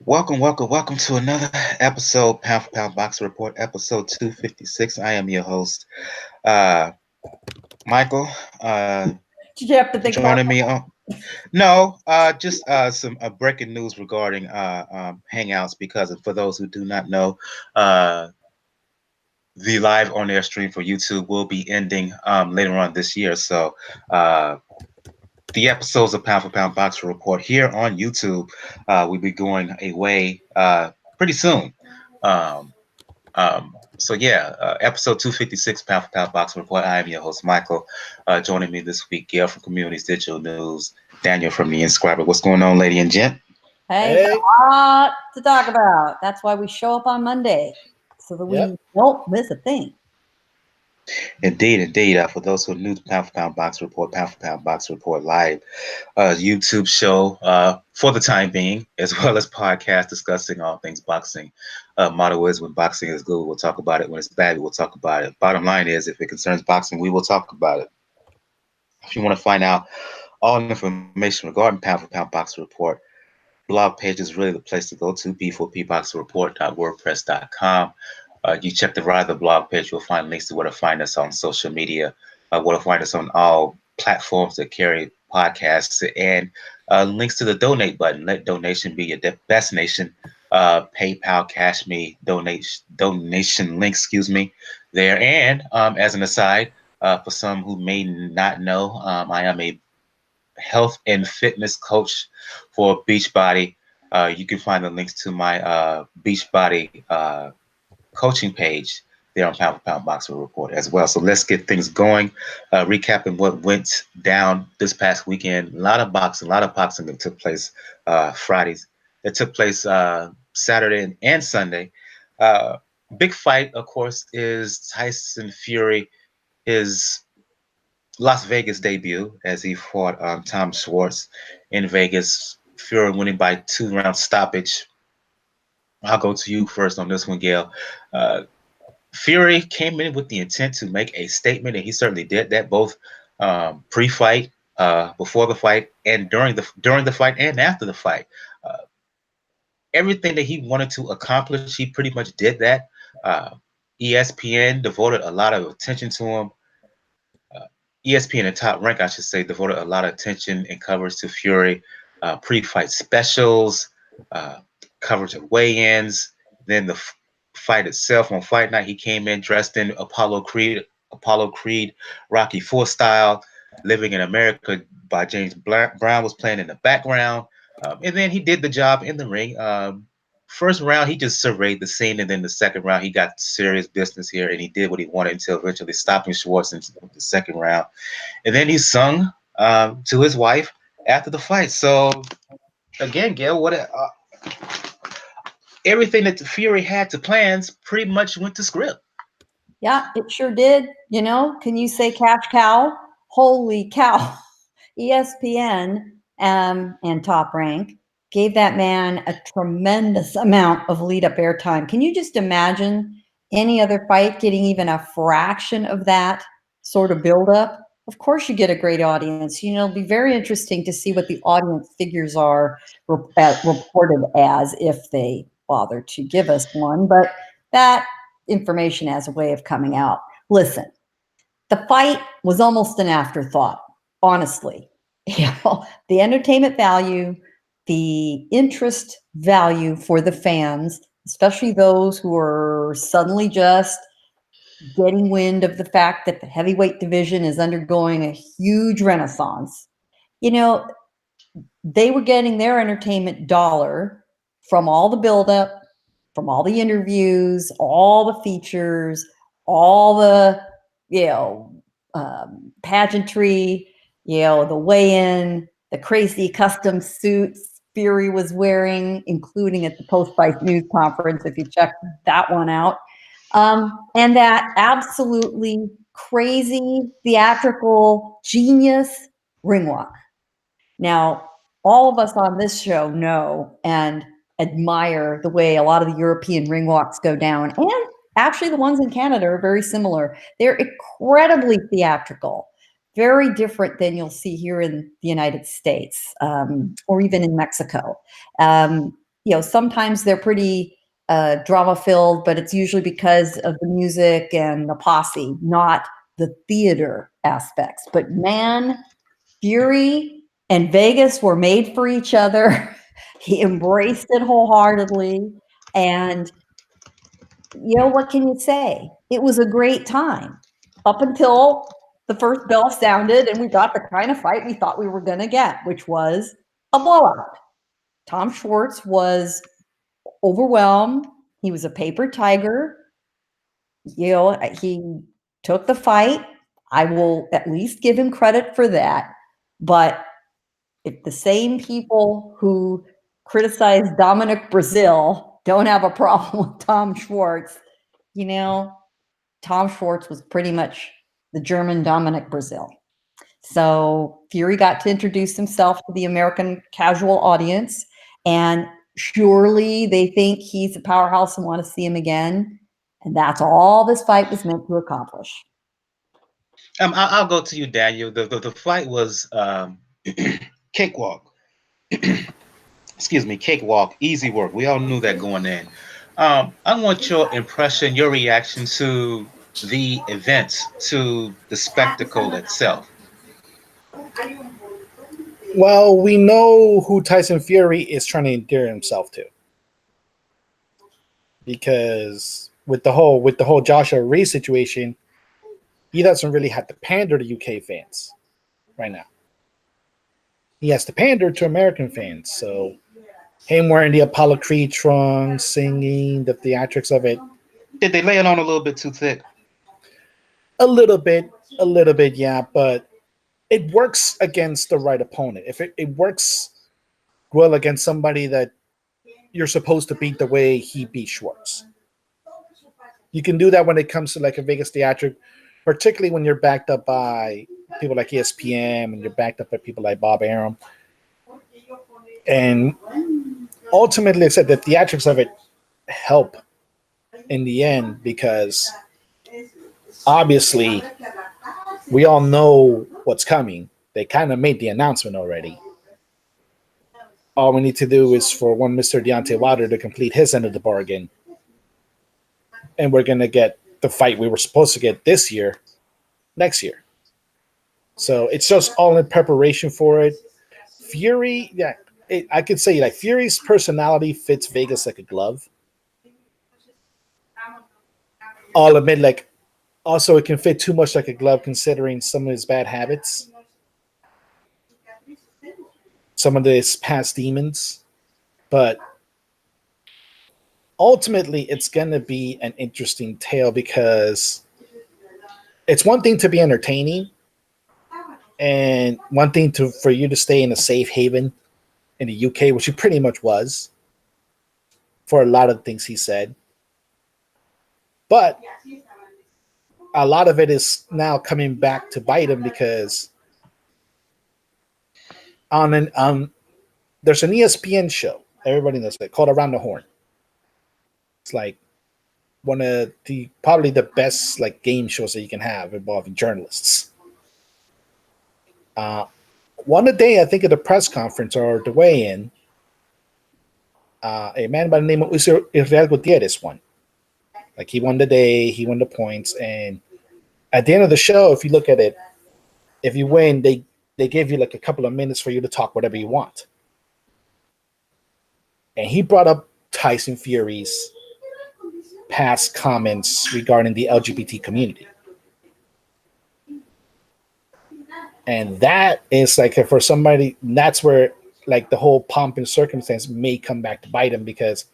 Welcome to another episode, Pound for Pound Boxing Report, episode 256. I am your host, Michael. Did you have to think Joining about me on just some breaking news regarding Hangouts, because for those who do not know, the live on air stream for YouTube will be ending later on this year. So the episodes of Pound for Pound Boxing Report here on YouTube will be going away pretty soon. Episode 256, Pound for Pound Boxing Report. I am your host, Michael. Joining me this week, Gail from Communities Digital News, Daniel from the Inscriber. What's going on, lady and gent? Hey, got a lot to talk about. That's why we show up on Monday, so that we don't miss a thing. Indeed. For those who are new to Pound for Pound Boxing Report, Pound for Pound Boxing Report live YouTube show for the time being, as well as podcast discussing all things boxing. Motto is, when boxing is good, we'll talk about it. When it's bad, we'll talk about it. Bottom line is, if it concerns boxing, we will talk about it. If you want to find out all information regarding Pound for Pound Boxing Report, blog page is really the place to go to, p4pboxingreport.wordpress.com. You check the right of the blog page, you'll find links to where to find us on social media, where to find us on all platforms that carry podcasts, and links to the donate button. Let donation be your best nation. PayPal, Cash Me, donation link, there. And as an aside, for some who may not know, I am a health and fitness coach for Beachbody. You can find the links to my Beachbody coaching page there on Pound for Pound Boxing Report as well. So let's get things going. Recapping what went down this past weekend. A lot of boxing that took place Fridays. It took place Saturday and Sunday. Big fight, of course, is Tyson Fury, his Las Vegas debut, as he fought Tom Schwarz in Vegas. Fury winning by 2-round stoppage. I'll go to you first on this one, Gail. Fury came in with the intent to make a statement, and he certainly did that, both pre-fight, before the fight, and during the fight and after the fight. Everything that he wanted to accomplish, he pretty much did that. ESPN devoted a lot of attention to him. ESPN and Top Rank, I should say, devoted a lot of attention and coverage to Fury. Pre-fight specials, coverage of weigh-ins, then the fight itself on fight night. He came in dressed in Apollo Creed, Rocky IV style. Living in America by James Brown was playing in the background, and then he did the job in the ring. First round, he just surveyed the scene, and then the second round, he got serious business here, and he did what he wanted until eventually stopping Schwarz in the second round. And then he sung to his wife after the fight. So again, Gail, everything that the Fury had to plans pretty much went to script. Yeah, it sure did. You know, can you say cash cow? Holy cow. ESPN and Top Rank gave that man a tremendous amount of lead-up airtime. Can you just imagine any other fight getting even a fraction of that sort of build-up? Of course you get a great audience. You know, it'll be very interesting to see what the audience figures are reported as, if they bother to give us one. But that information has a way of coming out. Listen, the fight was almost an afterthought, honestly. You know, the entertainment value, the interest value for the fans, especially those who are suddenly just getting wind of the fact that the heavyweight division is undergoing a huge renaissance. You know, they were getting their entertainment dollar from all the buildup, from all the interviews, all the features, all the, pageantry, the weigh-in, the crazy custom suits Fury was wearing, including at the post-fight news conference, if you check that one out. And that absolutely crazy, theatrical, genius ring walk. Now, all of us on this show know and admire the way a lot of the European ring walks go down. And actually, the ones in Canada are very similar. They're incredibly theatrical, very different than you'll see here in the United States or even in Mexico. sometimes they're pretty drama filled, but it's usually because of the music and the posse, not the theater aspects. But man, Fury and Vegas were made for each other. He embraced it wholeheartedly. And what can you say? It was a great time up until the first bell sounded and we got the kind of fight we thought we were going to get, which was a blowout. Tom Schwarz was overwhelmed. He was a paper tiger. He took the fight. I will at least give him credit for that. But if the same people who criticize Dominic Brazil don't have a problem with Tom Schwarz, Tom Schwarz was pretty much the German Dominic Brazil. So Fury got to introduce himself to the American casual audience, and surely they think he's a powerhouse and want to see him again. And that's all this fight was meant to accomplish. I'll go to you, Daniel. The fight was cakewalk. Excuse me, cakewalk, easy work. We all knew that going in. I want your impression, your reaction to the events, to the spectacle itself. Well, we know who Tyson Fury is trying to endear himself to, because with the whole Joshua Reese situation, he doesn't really have to pander to UK fans right now. He has to pander to American fans. So him wearing the Apollo Creed trunks, singing, the theatrics of it. Did they lay it on a little bit too thick? A little bit, yeah, but it works against the right opponent. If it works well against somebody that you're supposed to beat the way he beat Schwarz. You can do that when it comes to like a Vegas theatric, particularly when you're backed up by people like ESPN and you're backed up by people like Bob Arum. And ultimately, I said the theatrics of it help in the end, because obviously we all know what's coming. They kind of made the announcement already. All we need to do is for one Mr. Deontay Wilder to complete his end of the bargain, and we're going to get the fight we were supposed to get this year, next year. So it's just all in preparation for it. Fury, yeah, I could say like Fury's personality fits Vegas like a glove. I'll admit, like, also it can fit too much like a glove considering some of his bad habits, some of his past demons. But ultimately, it's going to be an interesting tale, because it's one thing to be entertaining and one thing for you to stay in a safe haven in the UK, which he pretty much was for a lot of things he said. But a lot of it is now coming back to bite him, because there's an ESPN show, everybody knows it, called Around the Horn. It's like one of probably the best like game shows that you can have involving journalists. One day, I think at the press conference or the weigh-in, a man by the name of Israel Gutierrez won. Like, he won the day, he won the points, and at the end of the show, if you look at it, if you win, they give you like a couple of minutes for you to talk whatever you want. And he brought up Tyson Fury's past comments regarding the LGBT community. And that is like, for somebody, that's where like the whole pomp and circumstance may come back to bite him, because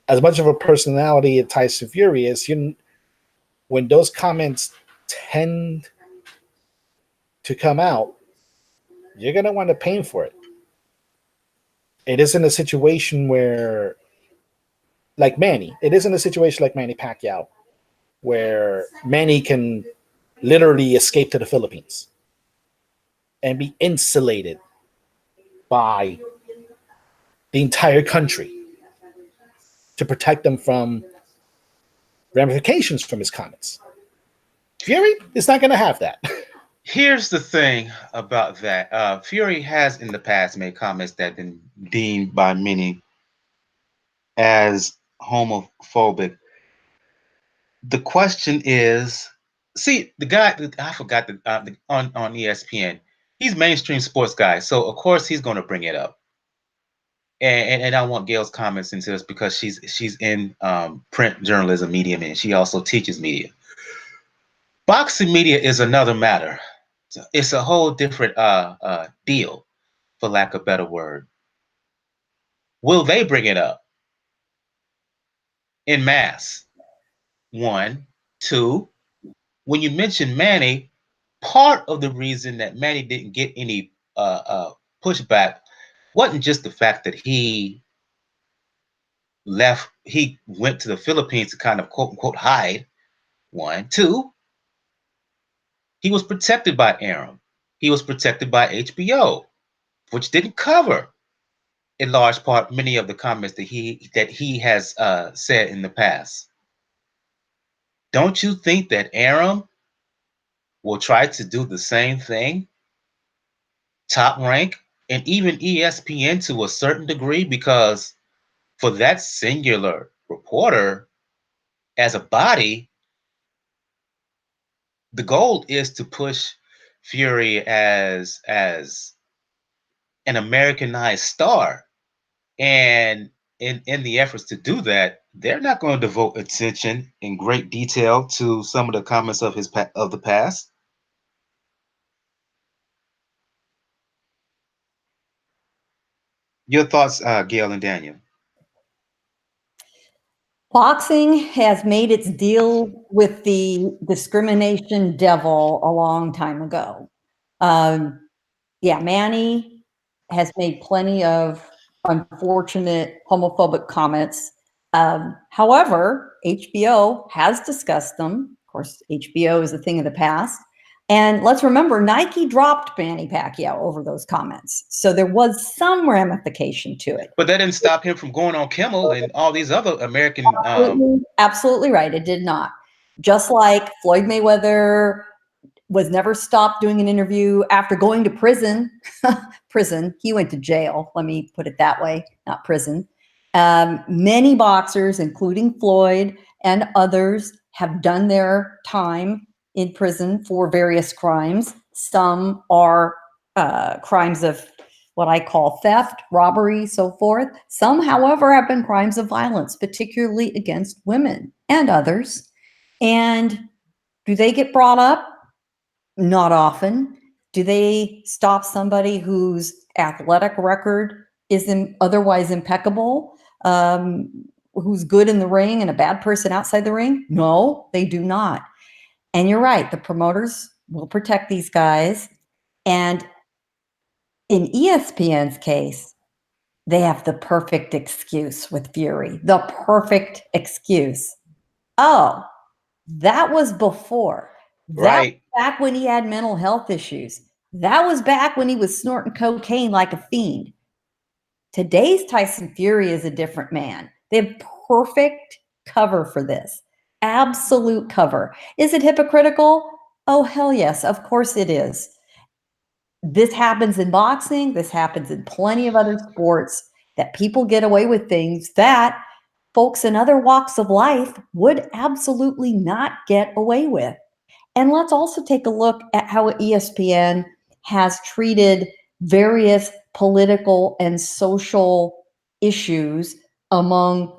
as much of a personality as Tyson Fury is, when those comments tend to come out, you're going to want to pay for it. It isn't a situation where, like Manny, it isn't a situation like Manny Pacquiao, where Manny can literally escape to the Philippines and be insulated by the entire country to protect them from ramifications from his comments. Fury is not going to have that. Here's the thing about that. Fury has in the past made comments that have been deemed by many as homophobic. The question is, see, the guy, I forgot on ESPN, he's mainstream sports guy, so of course he's going to bring it up. And I want Gail's comments into this because she's in print journalism medium, and she also teaches media. Boxing media is another matter. It's a whole different deal, for lack of a better word. Will they bring it up in mass? One, two. When you mention Manny, part of the reason that Manny didn't get any pushback wasn't just the fact that he went to the Philippines to kind of quote unquote hide. One, two, he was protected by Aram. He was protected by HBO, which didn't cover in large part many of the comments that he has said in the past. Don't you think that Aram will try to do the same thing? Top Rank and even ESPN to a certain degree, because for that singular reporter as a body, the goal is to push Fury as an Americanized star. And in the efforts to do that, they're not going to devote attention in great detail to some of the comments of the past. Your thoughts, Gail and Daniel? Boxing has made its deal with the discrimination devil a long time ago. Yeah, Manny has made plenty of unfortunate homophobic comments. However, HBO has discussed them. Of course, HBO is a thing of the past. And let's remember, Nike dropped Manny Pacquiao over those comments. So there was some ramification to it. But that didn't stop him from going on Kimmel and all these other American... Absolutely right. It did not. Just like Floyd Mayweather was never stopped doing an interview after going to prison. Prison. He went to jail. Let me put it that way, not prison. Many boxers, including Floyd and others, have done their time in prison for various crimes. Some are crimes of what I call theft, robbery, so forth. Some, however, have been crimes of violence, particularly against women and others. And do they get brought up? Not often. Do they stop somebody whose athletic record is otherwise impeccable, who's good in the ring and a bad person outside the ring? No, they do not. And you're right, the promoters will protect these guys. And in ESPN's case, they have the perfect excuse with Fury, the perfect excuse. Oh, that was before. Right. That was back when he had mental health issues. That was back when he was snorting cocaine like a fiend. Today's Tyson Fury is a different man. They have perfect cover for this. Absolute cover. Is it hypocritical? Oh, hell yes. Of course it is. This happens in boxing. This happens in plenty of other sports, that people get away with things that folks in other walks of life would absolutely not get away with. And let's also take a look at how ESPN has treated various political and social issues among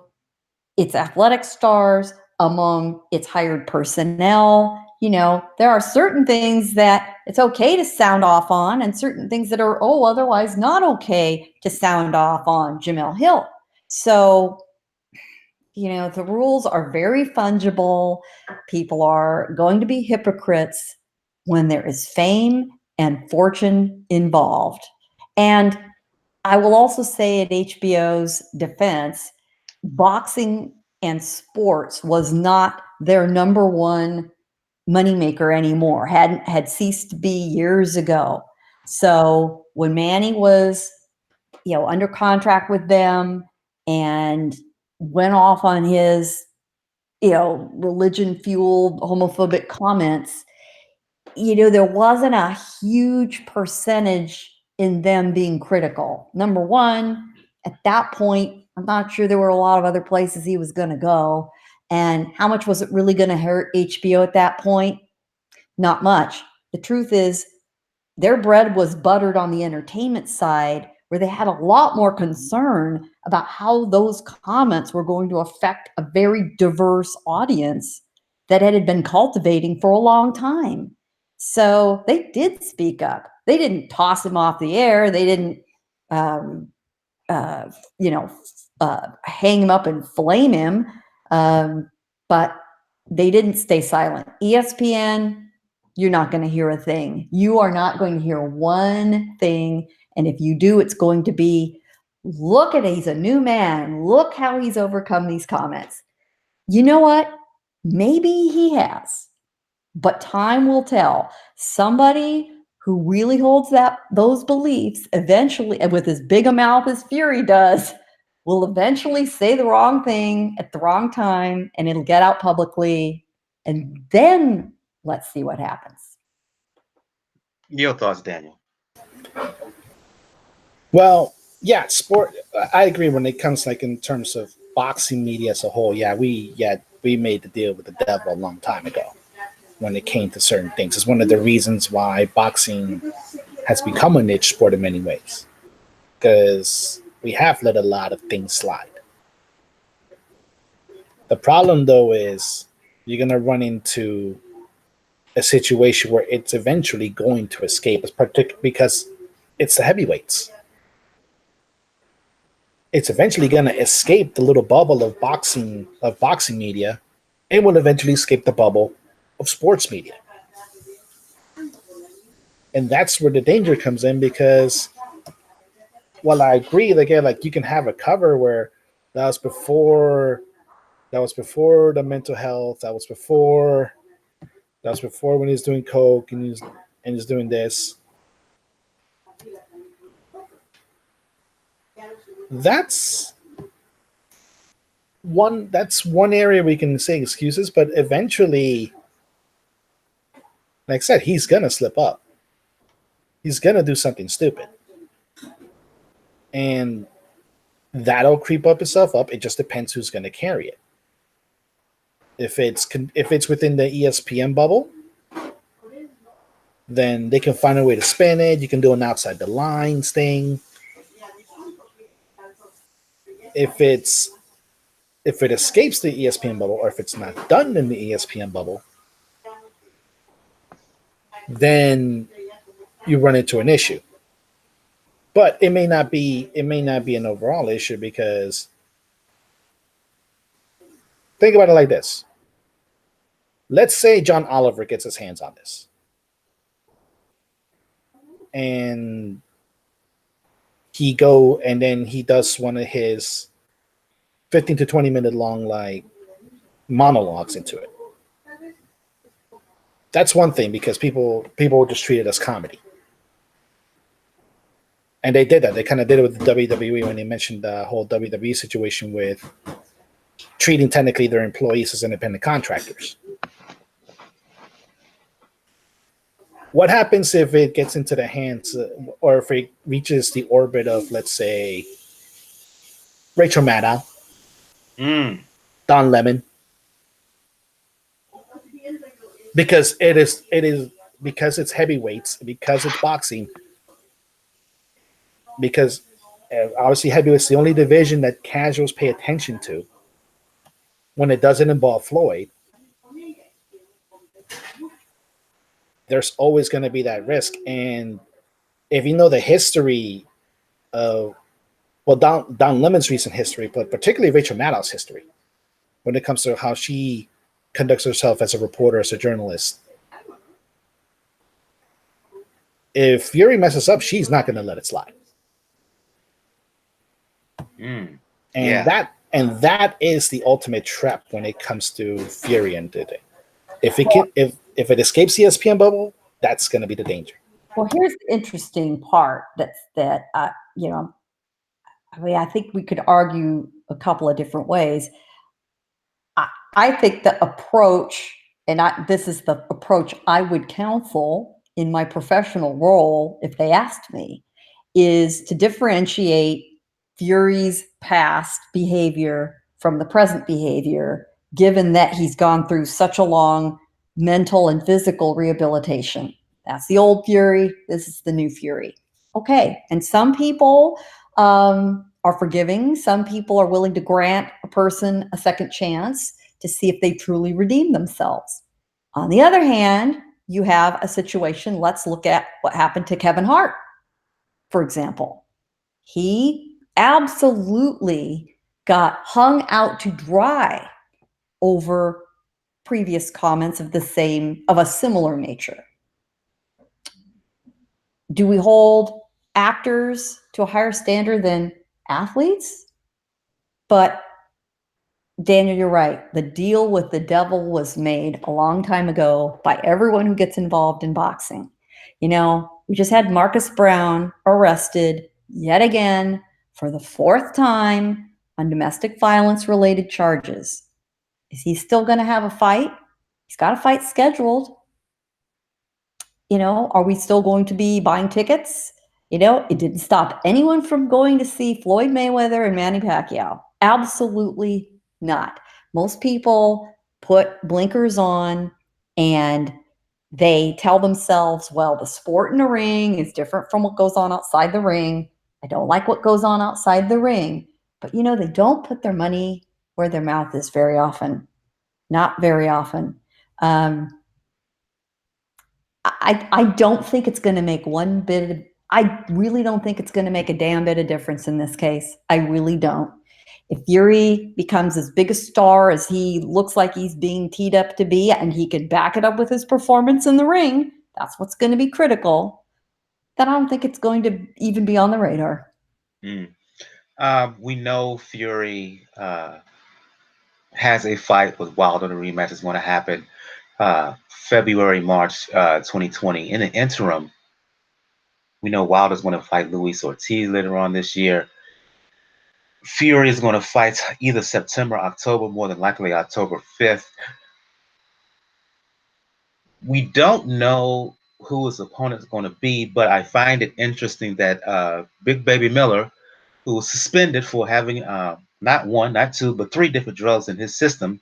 its athletic stars, among its hired personnel. You know, there are certain things that it's okay to sound off on, and certain things that are, otherwise not okay to sound off on. Jamel Hill. So, you know, the rules are very fungible. People are going to be hypocrites when there is fame and fortune involved. And I will also say, at HBO's defense, boxing and sports was not their number one moneymaker anymore, had ceased to be years ago. So when Manny was, under contract with them and went off on his, religion-fueled homophobic comments, there wasn't a huge percentage in them being critical. Number one, at that point, I'm not sure there were a lot of other places he was going to go. And how much was it really going to hurt HBO at that point? Not much. The truth is, their bread was buttered on the entertainment side, where they had a lot more concern about how those comments were going to affect a very diverse audience that it had been cultivating for a long time. So they did speak up. They didn't toss him off the air. They didn't, hang him up and flame him. But they didn't stay silent. ESPN, you're not going to hear a thing. You are not going to hear one thing. And if you do, it's going to be, look at it, he's a new man. Look how he's overcome these comments. You know what? Maybe he has, but time will tell. Somebody who really holds those beliefs eventually, and with as big a mouth as Fury does, will eventually say the wrong thing at the wrong time, and it'll get out publicly, and then let's see what happens. Your thoughts, Daniel? Well, yeah, sport. I agree when it comes like in terms of boxing media as a whole. Yeah, we made the deal with the devil a long time ago when it came to certain things. It's one of the reasons why boxing has become a niche sport in many ways, because we have let a lot of things slide. The problem, though, is you're going to run into a situation where it's eventually going to escape, because it's the heavyweights. It's eventually going to escape the little bubble of boxing media. It will eventually escape the bubble of sports media. And that's where the danger comes in, because while I agree, like you can have a cover where that was before the mental health, that was before when he's doing coke and he's doing this. That's one area we can say excuses, but eventually, like I said, he's gonna slip up. He's gonna do something stupid, and that'll creep up itself up. It just depends who's gonna carry it. If it's within the ESPN bubble, then they can find a way to spin it. You can do an outside the lines thing. If it escapes the ESPN bubble, or if it's not done in the ESPN bubble, then you run into an issue. But it may not be an overall issue, because think about it like this. Let's say John Oliver gets his hands on this, and he does one of his 15 to 20 minute long like monologues into it. That's one thing, because people just treat it as comedy. And they did that. They kind of did it with the WWE when they mentioned the whole WWE situation with treating technically their employees as independent contractors. What happens if it gets into the hands, or if it reaches the orbit of, let's say, Rachel Maddow, Don Lemon? Because it is because it's heavyweights, because it's boxing, because obviously heavyweight's the only division that casuals pay attention to when it doesn't involve Floyd. There's always going to be that risk. And if you know the history of, well, Don Lemon's recent history, but particularly Rachel Maddow's history, when it comes to how she conducts herself as a reporter, as a journalist, if Fury messes up, she's not going to let it slide. And that is the ultimate trap when it comes to Fury and Dede. If it escapes the ESPN bubble, that's going to be the danger. Well, here's the interesting part I think we could argue a couple of different ways. I think the approach, and this is the approach I would counsel in my professional role if they asked me, is to differentiate Fury's past behavior from the present behavior, given that he's gone through such a long mental and physical rehabilitation. That's the old Fury. This is the new Fury. Okay. And some people are forgiving. Some people are willing to grant a person a second chance to see if they truly redeem themselves. On the other hand, you have a situation. Let's look at what happened to Kevin Hart, for example. He absolutely got hung out to dry over previous comments of a similar nature. Do we hold actors to a higher standard than athletes? But Daniel, you're right. The deal with the devil was made a long time ago by everyone who gets involved in boxing. You know, we just had Marcus Brown arrested yet again for the 4th time on domestic violence related charges. Is he still going to have a fight? He's got a fight scheduled. You know, are we still going to be buying tickets? You know, it didn't stop anyone from going to see Floyd Mayweather and Manny Pacquiao. Absolutely not. Most people put blinkers on and they tell themselves, well, the sport in the ring is different from what goes on outside the ring. I don't like what goes on outside the ring. But, you know, they don't put their money where their mouth is very often. Not very often. I don't think it's going to make one bit of, I really don't think it's going to make a damn bit of difference in this case. I really don't. If Fury becomes as big a star as he looks like he's being teed up to be, and he can back it up with his performance in the ring, that's what's going to be critical, then I don't think it's going to even be on the radar. We know Fury has a fight with Wilder. The rematch is going to happen February, March 2020. In the interim, we know Wilder's going to fight Luis Ortiz later on this year. Fury is going to fight either September, October, more than likely October 5th. We don't know who his opponent is going to be, but I find it interesting that Big Baby Miller, who was suspended for having not 1, not 2, but 3 different drugs in his system,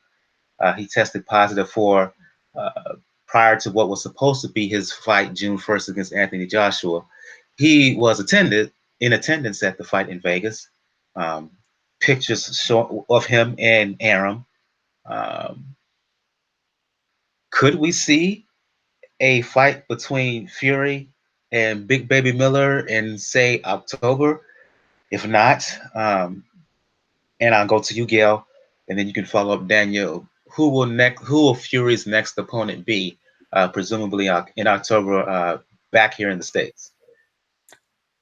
he tested positive for prior to what was supposed to be his fight June 1st against Anthony Joshua. He was in attendance at the fight in Vegas. Pictures of him and Aram. Could we see a fight between Fury and Big Baby Miller in, say, October? If not, and I'll go to you, Gail, and then you can follow up, Daniel. Who will Fury's next opponent be? Presumably in October, back here in the States.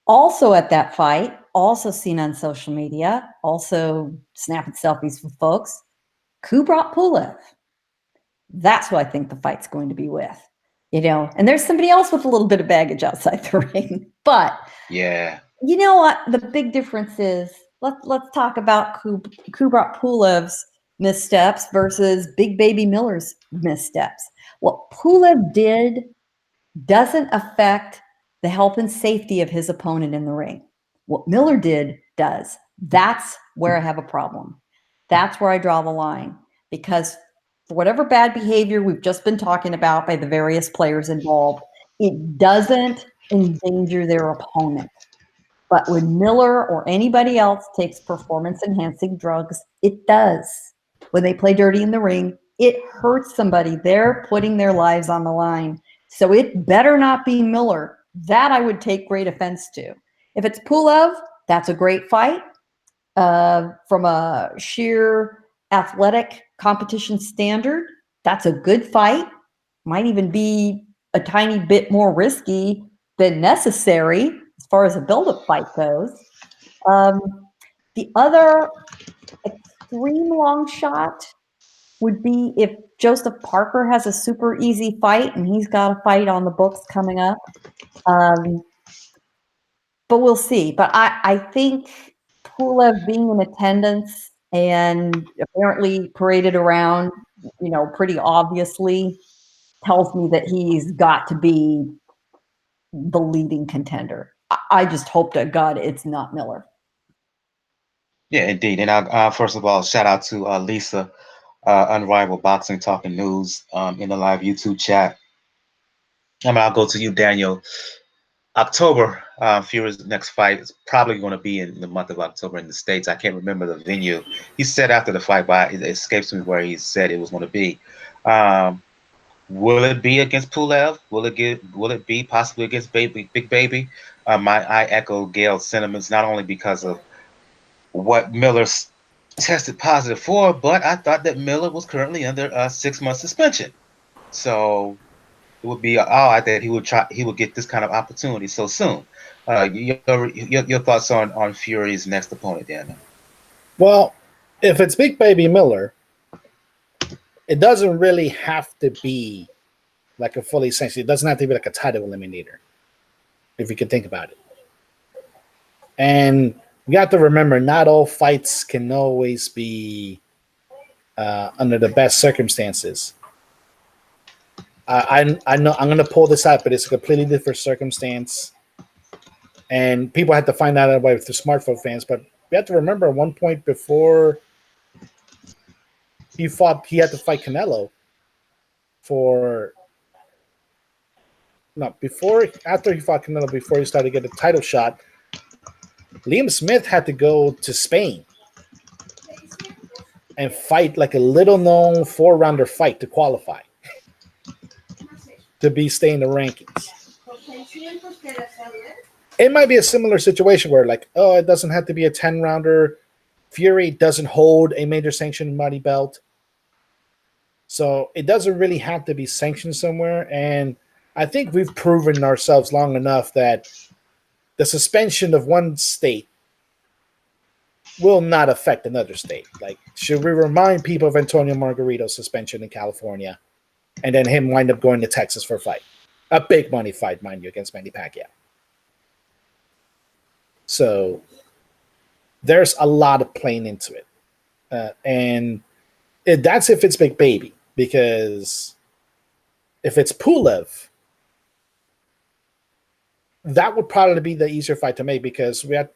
Also at that fight, also seen on social media, also snapping selfies with folks, Kubrat Pulev. That's who I think the fight's going to be with. You know, and there's somebody else with a little bit of baggage outside the ring. But yeah, you know what? The big difference is, let's talk about Kubrat Pulev's missteps versus Big Baby Miller's missteps. What Pulev did doesn't affect the health and safety of his opponent in the ring. What Miller did does. That's where I have a problem. That's where I draw the line. Because for whatever bad behavior we've just been talking about by the various players involved, it doesn't endanger their opponent. But when Miller or anybody else takes performance-enhancing drugs, it does. When they play dirty in the ring, it hurts somebody. They're putting their lives on the line. So it better not be Miller. That I would take great offense to. If it's Pulev, that's a great fight. From a sheer athletic competition standard, that's a good fight. Might even be a tiny bit more risky than necessary as far as a build-up fight goes. The other extreme long shot would be if Joseph Parker has a super easy fight and he's got a fight on the books coming up. But we'll see. But I think Pulev being in attendance and apparently paraded around, you know, pretty obviously tells me that he's got to be the leading contender. I just hope to God it's not Miller. Yeah, indeed. And first of all, shout out to Lisa, Unrivaled Boxing Talking News, in the live YouTube chat. I'll go to you, Daniel. October, Fury's next fight is probably going to be in the month of October in the States. I can't remember the venue. He said after the fight, but it escapes me where he said it was going to be. Will it be against Pulev? Will it be possibly against Big Baby? I echo Gail's sentiments, not only because of what Miller's tested positive for, but I thought that Miller was currently under a 6-month suspension. So it would be odd that he would get this kind of opportunity so soon. Your thoughts on Fury's next opponent, Daniel? Well, if it's Big Baby Miller, it doesn't really have to be like a fully sanctioned. It doesn't have to be like a title eliminator, if you can think about it. And you have to remember, not all fights can always be under the best circumstances. I know I'm going to pull this out, but it's a completely different circumstance. And people had to find out about it with the smartphone fans. But we have to remember, at one point before he had to fight Canelo after he fought Canelo, before he started to get a title shot, Liam Smith had to go to Spain and fight like a little-known 4-rounder fight to qualify, to stay in the rankings. It might be a similar situation where, like, it doesn't have to be a 10-rounder. Fury doesn't hold a major sanctioned money belt. So it doesn't really have to be sanctioned somewhere. And I think we've proven ourselves long enough that the suspension of one state will not affect another state. Like, should we remind people of Antonio Margarito's suspension in California and then him wind up going to Texas for a fight? A big money fight, mind you, against Manny Pacquiao. So there's a lot of playing into it. And that's if it's Big Baby. Because if it's Pulev, that would probably be the easier fight to make, because we have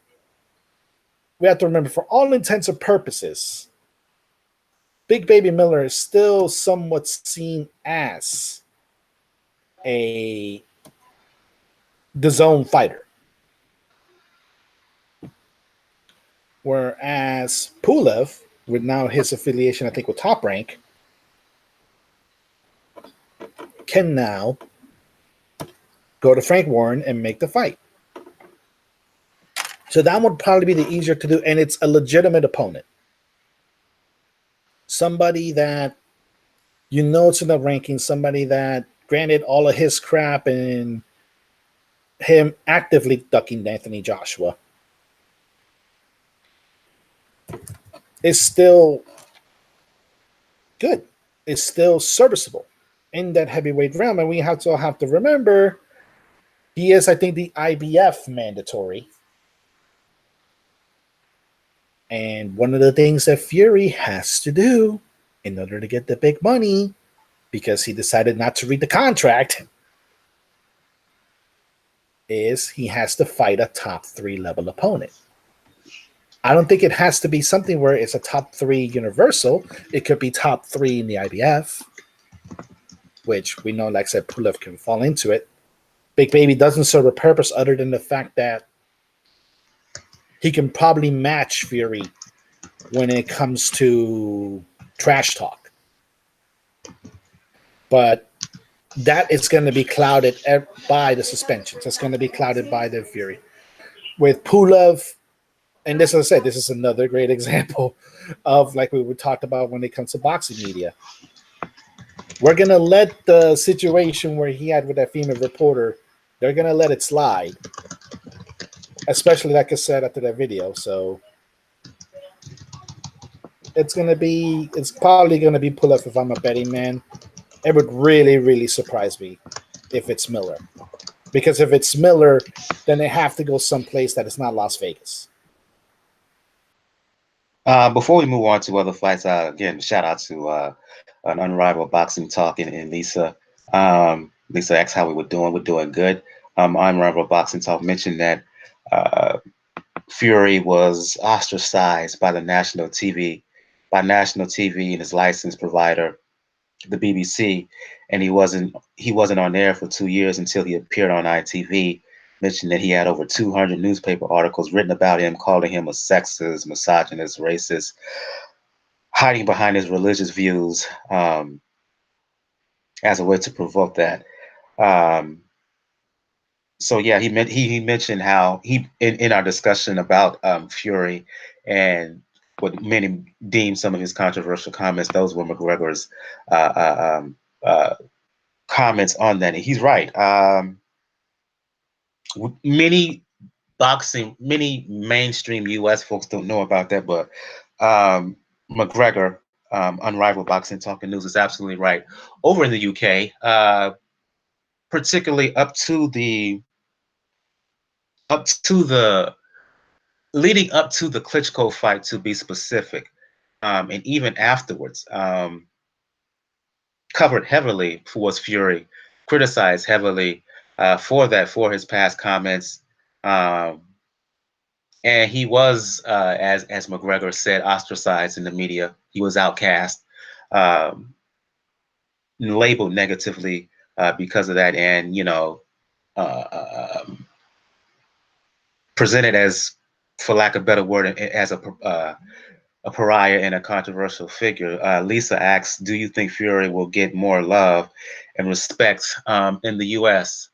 to remember, for all intents and purposes, Big Baby Miller is still somewhat seen as the zone fighter. Whereas Pulev, with now his affiliation, I think, with Top Rank, can now go to Frank Warren and make the fight. So that would probably be the easier to do, and it's a legitimate opponent. Somebody that it's in the rankings, somebody that, granted all of his crap and him actively ducking Anthony Joshua, is still good. It's still serviceable in that heavyweight realm. And we also have to remember, he is, I think, the IBF mandatory. And one of the things that Fury has to do in order to get the big money, because he decided not to read the contract, is he has to fight a top 3 level opponent. I don't think it has to be something where it's a top 3 universal. It could be top 3 in the IBF, which we know, like I said, Pulev can fall into it. Big Baby doesn't serve a purpose other than the fact that he can probably match Fury when it comes to trash talk. But that is going to be clouded by the suspensions. It's going to be clouded by the Fury. With Pulev, and this, as I said, this is another great example of, like we talked about when it comes to boxing media. We're going to let the situation where he had with that female reporter, they're going to let it slide. Especially, like I said, after that video. So it's probably going to be Pulev if I'm a betting man. It would really, really surprise me if it's Miller. Because if it's Miller, then they have to go someplace that is not Las Vegas. Before we move on to other fights, again, shout out to an Unrivaled Boxing Talk and Lisa. Lisa asked how we were doing. We're doing good. Unrivaled Boxing Talk mentioned that Fury was ostracized by national TV and his license provider, the BBC, and he wasn't on air for 2 years until he appeared on ITV, mentioned that he had over 200 newspaper articles written about him, calling him a sexist, misogynist, racist, hiding behind his religious views as a way to provoke that. So yeah, he mentioned how he in our discussion about Fury and what many deemed some of his controversial comments. Those were McGregor's comments on that, and he's right. Many mainstream U.S. folks don't know about that, but McGregor, Unrivaled Boxing Talking News, is absolutely right. Over in the UK, particularly up to the leading up to the Klitschko fight, to be specific, and even afterwards, covered heavily was Fury, criticized heavily for his past comments, and he was, as McGregor said, ostracized in the media. He was outcast, labeled negatively because of that, and presented as, for lack of a better word, as a pariah and a controversial figure. Lisa asks, do you think Fury will get more love and respect in the U.S.?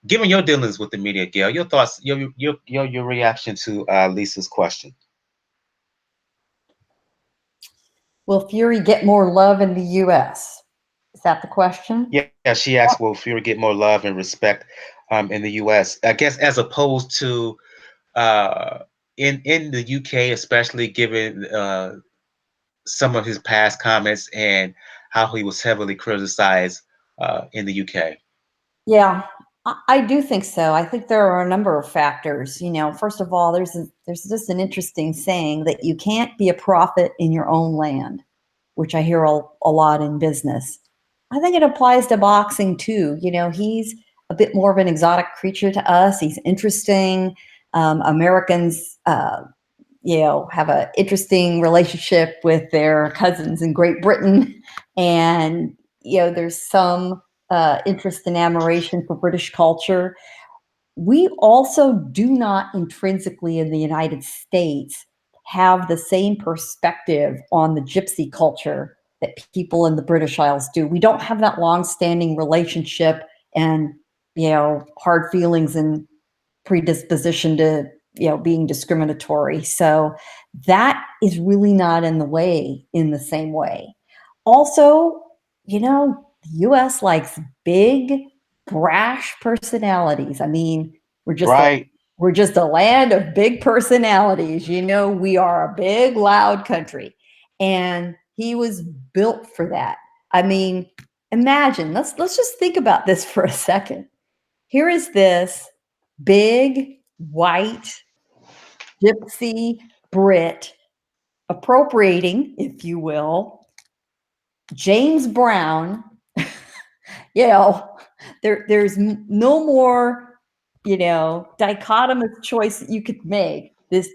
Given your dealings with the media, Gail, your thoughts, your reaction to Lisa's question. Will Fury get more love in the U.S.? Is that the question? Yeah, she asked, will Fury get more love and respect in the U.S.? I guess as opposed to in the UK, especially given some of his past comments and how he was heavily criticized in the UK. Yeah, I do think so. I think there are a number of factors. First of all, there's just an interesting saying that you can't be a prophet in your own land, which I hear a lot in business. I think it applies to boxing too. He's a bit more of an exotic creature to us. He's interesting. Americans, have an interesting relationship with their cousins in Great Britain. And, there's some interest and admiration for British culture. We also do not intrinsically in the United States have the same perspective on the gypsy culture that people in the British Isles do. We don't have that long-standing relationship and, hard feelings and predisposition to, being discriminatory. So that is really not in the same way. Also, the U.S. likes big, brash personalities. I mean, we're just a land of big personalities. We are a big, loud country, and he was built for that. I mean, imagine. Let's just think about this for a second. Here is this big, white, gypsy Brit appropriating, if you will, James Brown. There's no more, dichotomous choice that you could make. This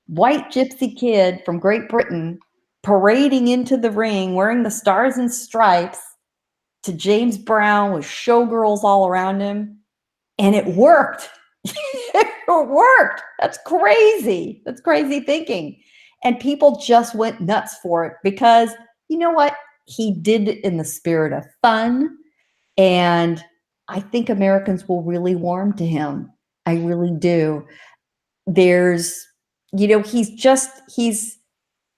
white gypsy kid from Great Britain parading into the ring wearing the stars and stripes to James Brown with showgirls all around him. And it worked. It worked. That's crazy. That's crazy thinking. And people just went nuts for it because you know what? He did it in the spirit of fun. And I think Americans will really warm to him. I really do. There's, he's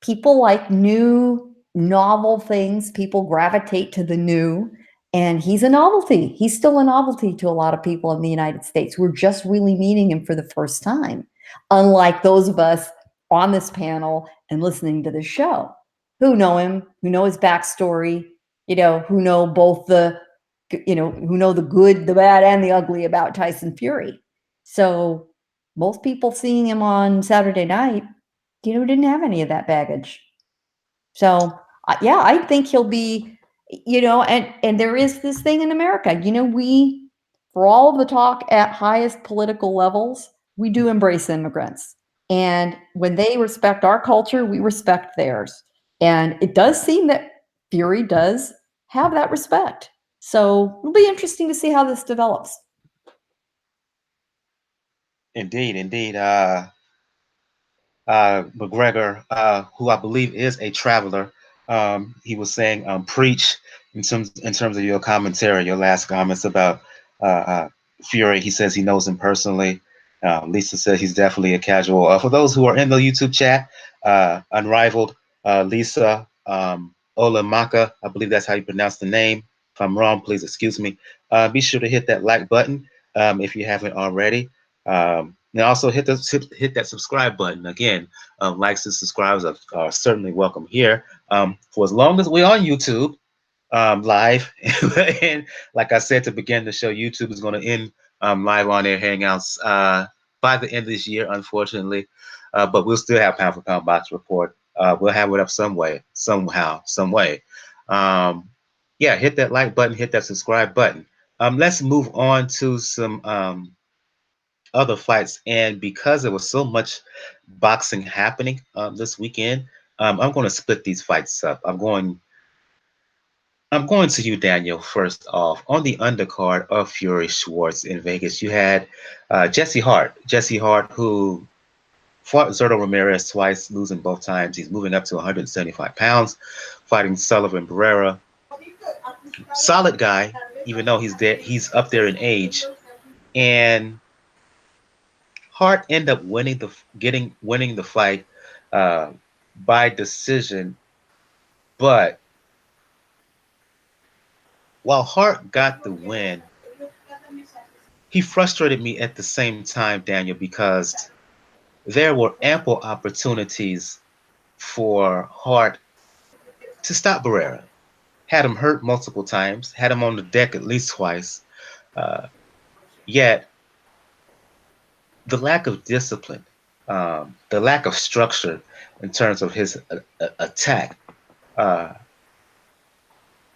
people like new, novel things. People gravitate to the new. And he's a novelty. He's still a novelty to a lot of people in the United States. We're just really meeting him for the first time. Unlike those of us on this panel and listening to the show who know him, who know his backstory, who know both who know the good, the bad, and the ugly about Tyson Fury. So most people seeing him on Saturday night, didn't have any of that baggage. So yeah, I think he'll be, and there is this thing in America, we, for all of the talk at highest political levels, we do embrace immigrants. And when they respect our culture, we respect theirs. And it does seem that Fury does have that respect. So it'll be interesting to see how this develops. Indeed, indeed. McGregor, who I believe is a traveler, he was saying, "Preach," in terms of your commentary, your last comments about Fury. He says he knows him personally. Lisa says he's definitely a casual. For those who are in the YouTube chat, Unrivaled, Lisa, Olamaka, I believe that's how you pronounce the name. If I'm wrong, please excuse me. Be sure to hit that like button if you haven't already. And also hit that subscribe button. Again, likes and subscribes are certainly welcome here. For as long as we're on YouTube live, and like I said to begin the show, YouTube is going to end live on their Hangouts by the end of this year, unfortunately. But we'll still have Pound for Pound Box Report. We'll have it up some way, somehow, some way. Yeah, hit that like button, hit that subscribe button. Let's move on to some other fights, and because there was so much boxing happening this weekend, I'm going to split these fights up. I'm going to you, Daniel. First off, on the undercard of Fury Schwarz in Vegas, you had Jesse Hart, who fought Zurdo Ramirez twice, losing both times. He's moving up to 175 pounds, fighting Sullivan Barrera. Solid guy, even though he's up there in age, and Hart ended up winning the fight by decision, but while Hart got the win, he frustrated me at the same time, Daniel, because there were ample opportunities for Hart to stop Barrera. Had him hurt multiple times, had him on the deck at least twice. Yet the lack of discipline, the lack of structure in terms of his attack,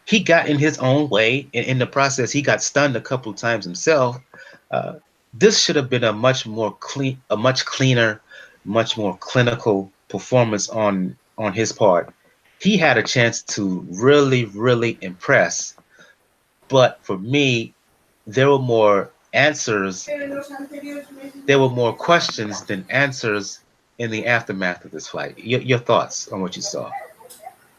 he got in his own way. In the process, he got stunned a couple of times himself. This should have been a much cleaner, much more clinical performance on his part. He had a chance to really, really impress. But for me, there were more answers. There were more questions than answers in the aftermath of this fight. Your thoughts on what you saw?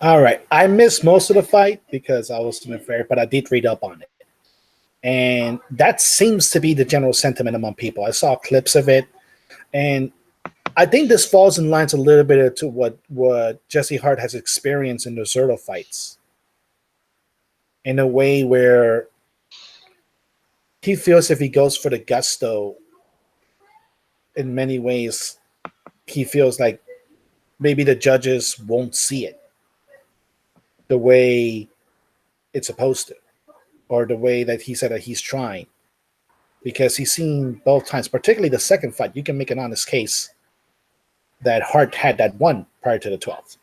All right. I missed most of the fight because I was doing fair, but I did read up on it. And that seems to be the general sentiment among people. I saw clips of it. And I think this falls in lines a little bit to what Jesse Hart has experienced in the Zurdo fights. In a way where he feels if he goes for the gusto, in many ways, he feels like maybe the judges won't see it the way it's supposed to, or the way that he said that he's trying. Because he's seen both times, particularly the second fight, you can make an honest case that Hart had that one prior to the 12th.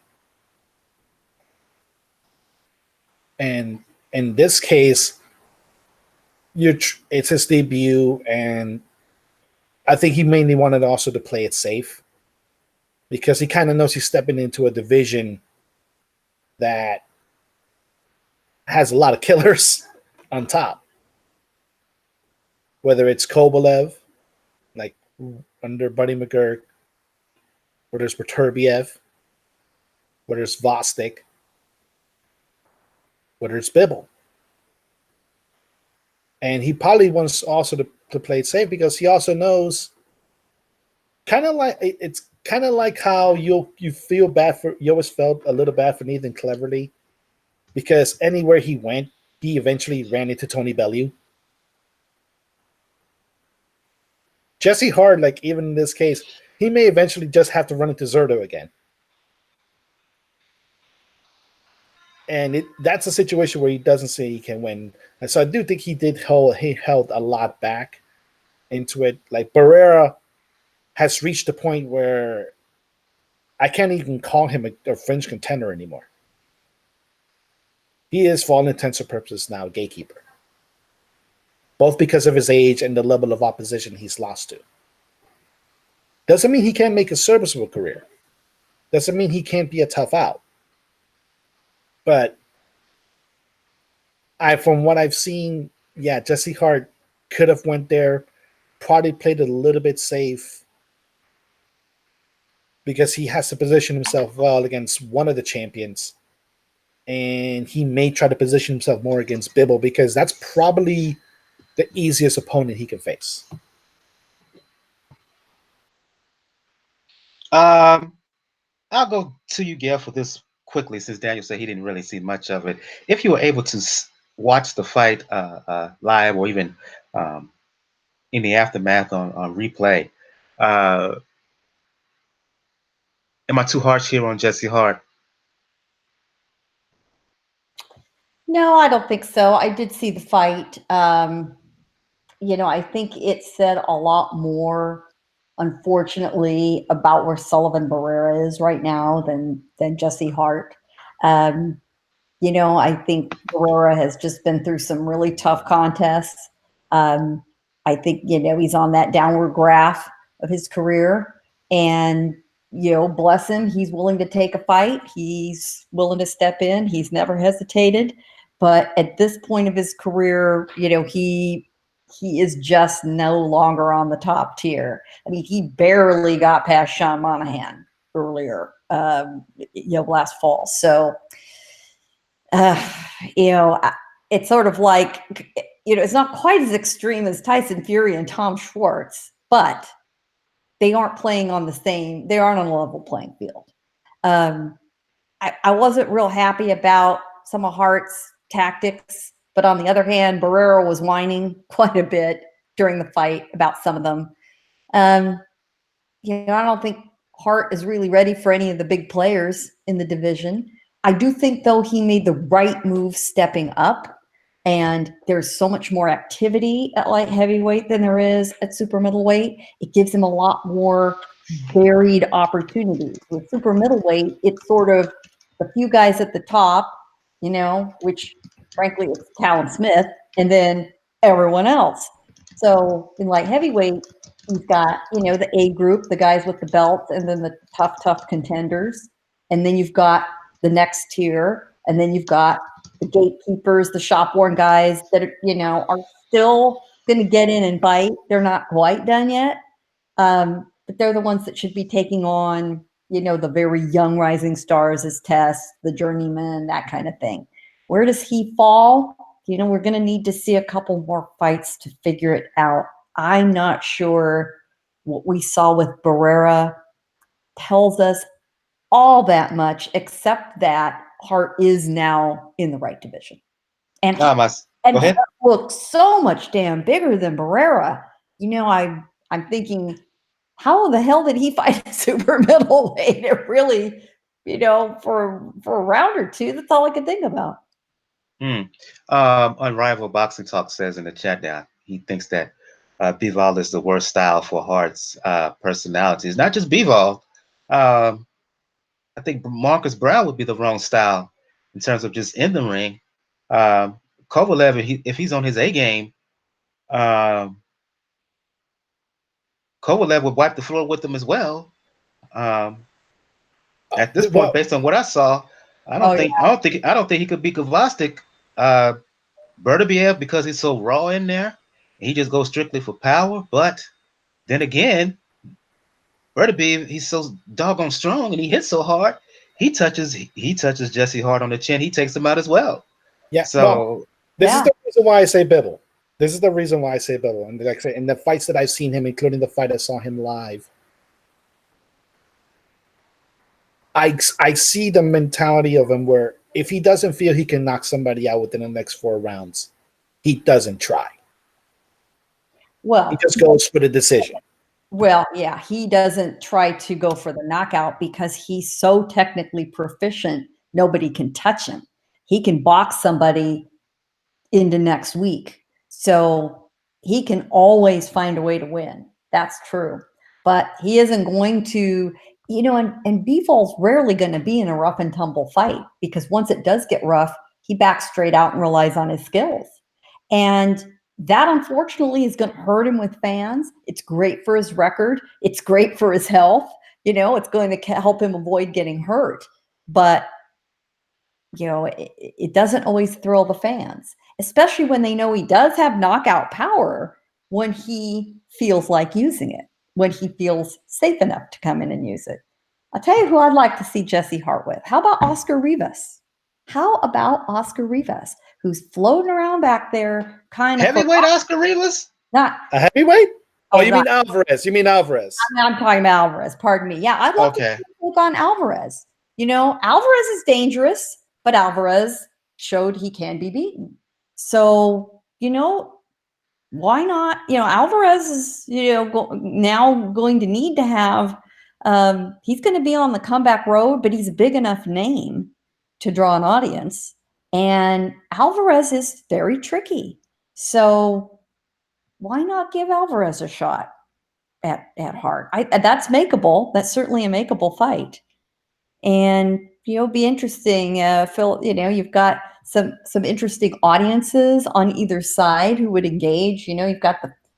And in this case, it's his debut, and I think he mainly wanted also to play it safe because he kind of knows he's stepping into a division that has a lot of killers on top. Whether it's Kovalev, like under Buddy McGurk, whether it's Berturbiev, whether it's Vostik, whether it's Bibble. And he probably wants also to play it safe because he also knows, it's kind of like how you feel bad for, you always felt a little bad for Nathan Cleverly because anywhere he went, he eventually ran into Tony Bellew. Jesse Hart, like even in this case, he may eventually just have to run into Zurdo again. And that's a situation where he doesn't say he can win. And so I do think he held a lot back into it. Like Barrera has reached a point where I can't even call him a fringe contender anymore. He is, for all intents and purposes, now a gatekeeper. Both because of his age and the level of opposition he's lost to. Doesn't mean he can't make a serviceable career. Doesn't mean he can't be a tough out. But from what I've seen, yeah, Jesse Hart could have went there, probably played it a little bit safe because he has to position himself well against one of the champions. And he may try to position himself more against Bibble because that's probably the easiest opponent he can face. I'll go to you, Gail, for this quickly, since Daniel said he didn't really see much of it. If you were able to watch the fight live or even in the aftermath on replay, am I too harsh here on Jesse Hart? No, I don't think so. I did see the fight. You know, I think it said a lot more, unfortunately, about where Sullivan Barrera is right now than Jesse Hart. You know, I think Barrera has just been through some really tough contests. I think, you know, he's on that downward graph of his career. And, you know, bless him, he's willing to take a fight. He's willing to step in. He's never hesitated. But at this point of his career, you know, he is just no longer on the top tier. I mean, he barely got past Sean Monahan earlier, you know, last fall. So, you know, it's sort of like, you know, it's not quite as extreme as Tyson Fury and Tom Schwarz, but they aren't playing on the same, they aren't on a level playing field. I wasn't real happy about some of Hart's tactics, but on the other hand, Barrera was whining quite a bit during the fight about some of them. You know, I don't think Hart is really ready for any of the big players in the division. I do think, though, he made the right move stepping up, and there's so much more activity at light heavyweight than there is at super middleweight. It gives him a lot more varied opportunities. With super middleweight, it's sort of the few guys at the top, you know, which frankly it's Callum Smith, and then everyone else. So in light heavyweight, you've got, you know, the A group, the guys with the belts, and then the tough contenders. And then you've got the next tier, and then you've got the gatekeepers, the shop-worn guys that are, you know, are still going to get in and fight. They're not quite done yet, but they're the ones that should be taking on, you know, the very young rising stars as Tess, the journeyman, that kind of thing. Where does he fall? You know, we're going to need to see a couple more fights to figure it out. I'm not sure what we saw with Barrera tells us all that much, except that Hart is now in the right division. And, Go ahead. Hart looks so much damn bigger than Barrera. You know, I'm thinking, how the hell did he fight a super middleweight? It really, you know, for a round or two, that's all I could think about. Unrivaled Boxing Talk says in the chat now, he thinks that Bivol is the worst style for Hart's personality. It's not just Bivol. I think Marcus Brown would be the wrong style in terms of just in the ring. Kovalev, if he's on his A game, Kovalev would wipe the floor with him as well. At this point, based on what I saw, I don't think he could beat Glowacki. Bertobiev, because he's so raw in there, he just goes strictly for power. But then again, Bertobiev, he's so doggone strong and he hits so hard. He touches Jesse Hart on the chin. He takes him out as well. Yeah. So this is the reason why I say Bibble. This is the reason why I say Bibble. And like I say, in the fights that I've seen him, including the fight I saw him live, I see the mentality of him where if he doesn't feel he can knock somebody out within the next 4 rounds, he doesn't try. Well, he just goes for the decision. Well, yeah, he doesn't try to go for the knockout because he's so technically proficient, nobody can touch him. He can box somebody into next week. So he can always find a way to win. That's true. But he isn't going to, you know, and Bivol's rarely going to be in a rough and tumble fight because once it does get rough, he backs straight out and relies on his skills. And That unfortunately is going to hurt him with fans. It's great for his record. It's great for his health. It's going to help him avoid getting hurt. But, it doesn't always thrill the fans, especially when they know he does have knockout power when he feels like using it, when he feels safe enough to come in and use it. I'll tell you who I'd like to see Jesse Hart with. How about Oscar Rivas? How about Oscar Rivas, who's floating around back there kind of heavyweight Oscar Rivas? Not a heavyweight? Oh, you mean Alvarez? You mean Alvarez? I'm talking about Alvarez. Pardon me. Yeah, I'd love to take on Alvarez. Alvarez is dangerous, but Alvarez showed he can be beaten. So, why not? Alvarez is, now going to need to have, he's going to be on the comeback road, but he's a big enough name to draw an audience. And Alvarez is very tricky. So why not give Alvarez a shot at Hart? That's makeable. That's certainly a makeable fight. And, be interesting, Phil, you've got some interesting audiences on either side who would engage. You've got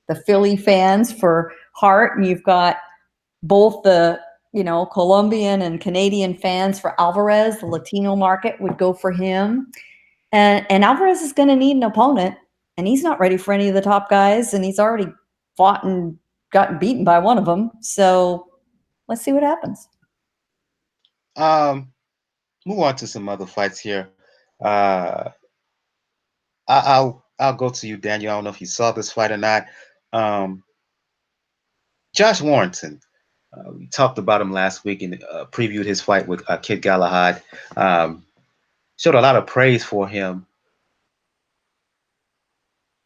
the Philly fans for Hart, and you've got both the, Colombian and Canadian fans for Alvarez. The Latino market would go for him. And Alvarez is going to need an opponent, and he's not ready for any of the top guys, and he's already fought and gotten beaten by one of them. So let's see what happens. Move on to some other fights here. I'll go to you, Daniel. I don't know if you saw this fight or not. Josh Warrington. We talked about him last week and previewed his fight with Kid Galahad. Showed a lot of praise for him.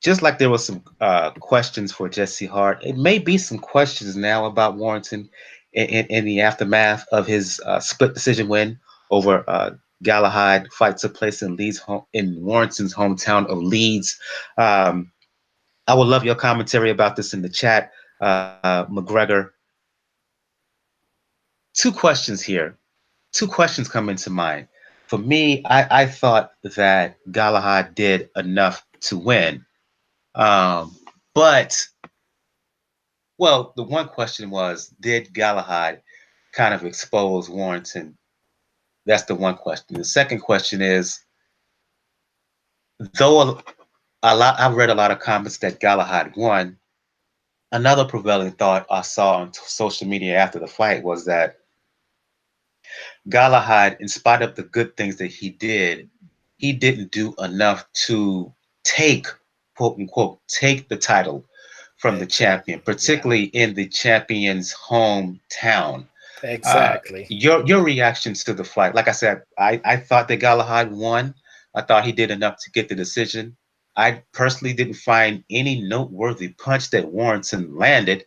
Just like there was some questions for Jesse Hart, it may be some questions now about Warrington in the aftermath of his split decision win over Galahad. Fight took place in Warrington's hometown of Leeds. I would love your commentary about this in the chat, McGregor. Two questions here. Two questions come into mind. For me, I thought that Galahad did enough to win. But, well, the one question was, did Galahad kind of expose Warrington? That's the one question. The second question is, though I've read a lot of comments that Galahad won, another prevailing thought I saw on social media after the fight was that Galahad, in spite of the good things that he didn't do enough to take, quote unquote, take the title from the champion, particularly in the champion's hometown. Exactly. Your reaction to the fight? Like I said, I thought that Galahad won. I thought he did enough to get the decision. I personally didn't find any noteworthy punch that Warrington landed.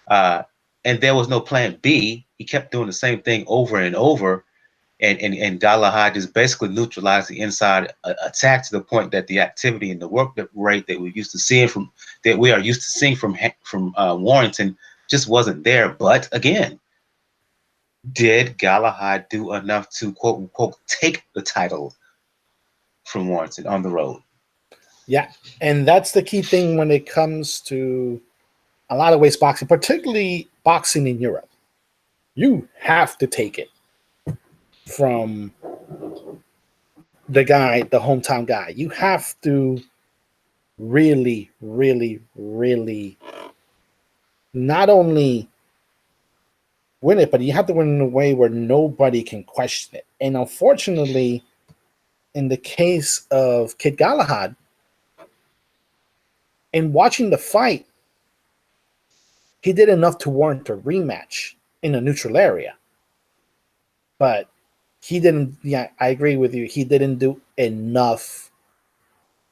And there was no plan B. He kept doing the same thing over and over. And Galahad just basically neutralized the inside attack to the point that the activity and the work rate that we are used to seeing from Warrington just wasn't there. But again, did Galahad do enough to quote unquote take the title from Warrington on the road? Yeah, and that's the key thing when it comes to a lot of ways boxing, particularly boxing in Europe. You have to take it from the hometown guy. You have to really, really, really not only win it, but you have to win in a way where nobody can question it. And unfortunately, in the case of Kid Galahad, in watching the fight, he did enough to warrant a rematch in a neutral area. But he didn't, I agree with you. He didn't do enough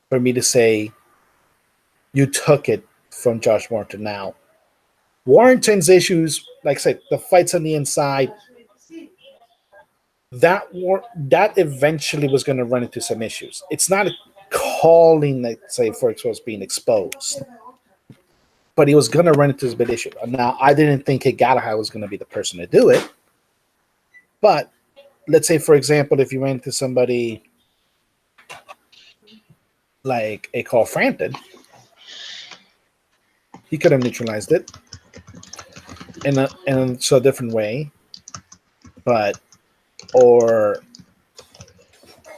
for me to say you took it from Josh Warrington. Now, Warrington's issues, like I said, the fights on the inside, that eventually was going to run into some issues. It's not calling, let's say, for exposed being exposed, but he was going to run into this big issue. Now, I didn't think Galahad was going to be the person to do it, but let's say, for example, if you ran into somebody like a Carl Frampton, He could have neutralized it in a different way, but or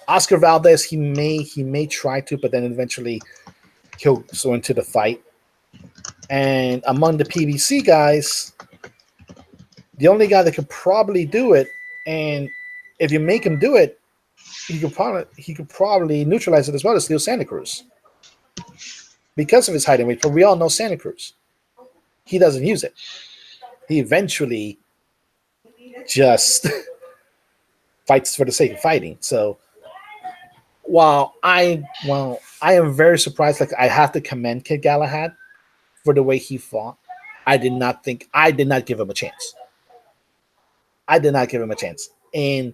Oscar Valdez, he may try to, but then eventually he'll go into the fight. And among the PBC guys, the only guy that could probably do it, and if you make him do it, he could probably neutralize it as well, as Leo Santa Cruz, because of his height and weight. But we all know Santa Cruz. He doesn't use it. He eventually just fights for the sake of fighting. So while I am very surprised, like I have to commend Kid Galahad for the way he fought. I did not give him a chance. I did not give him a chance. And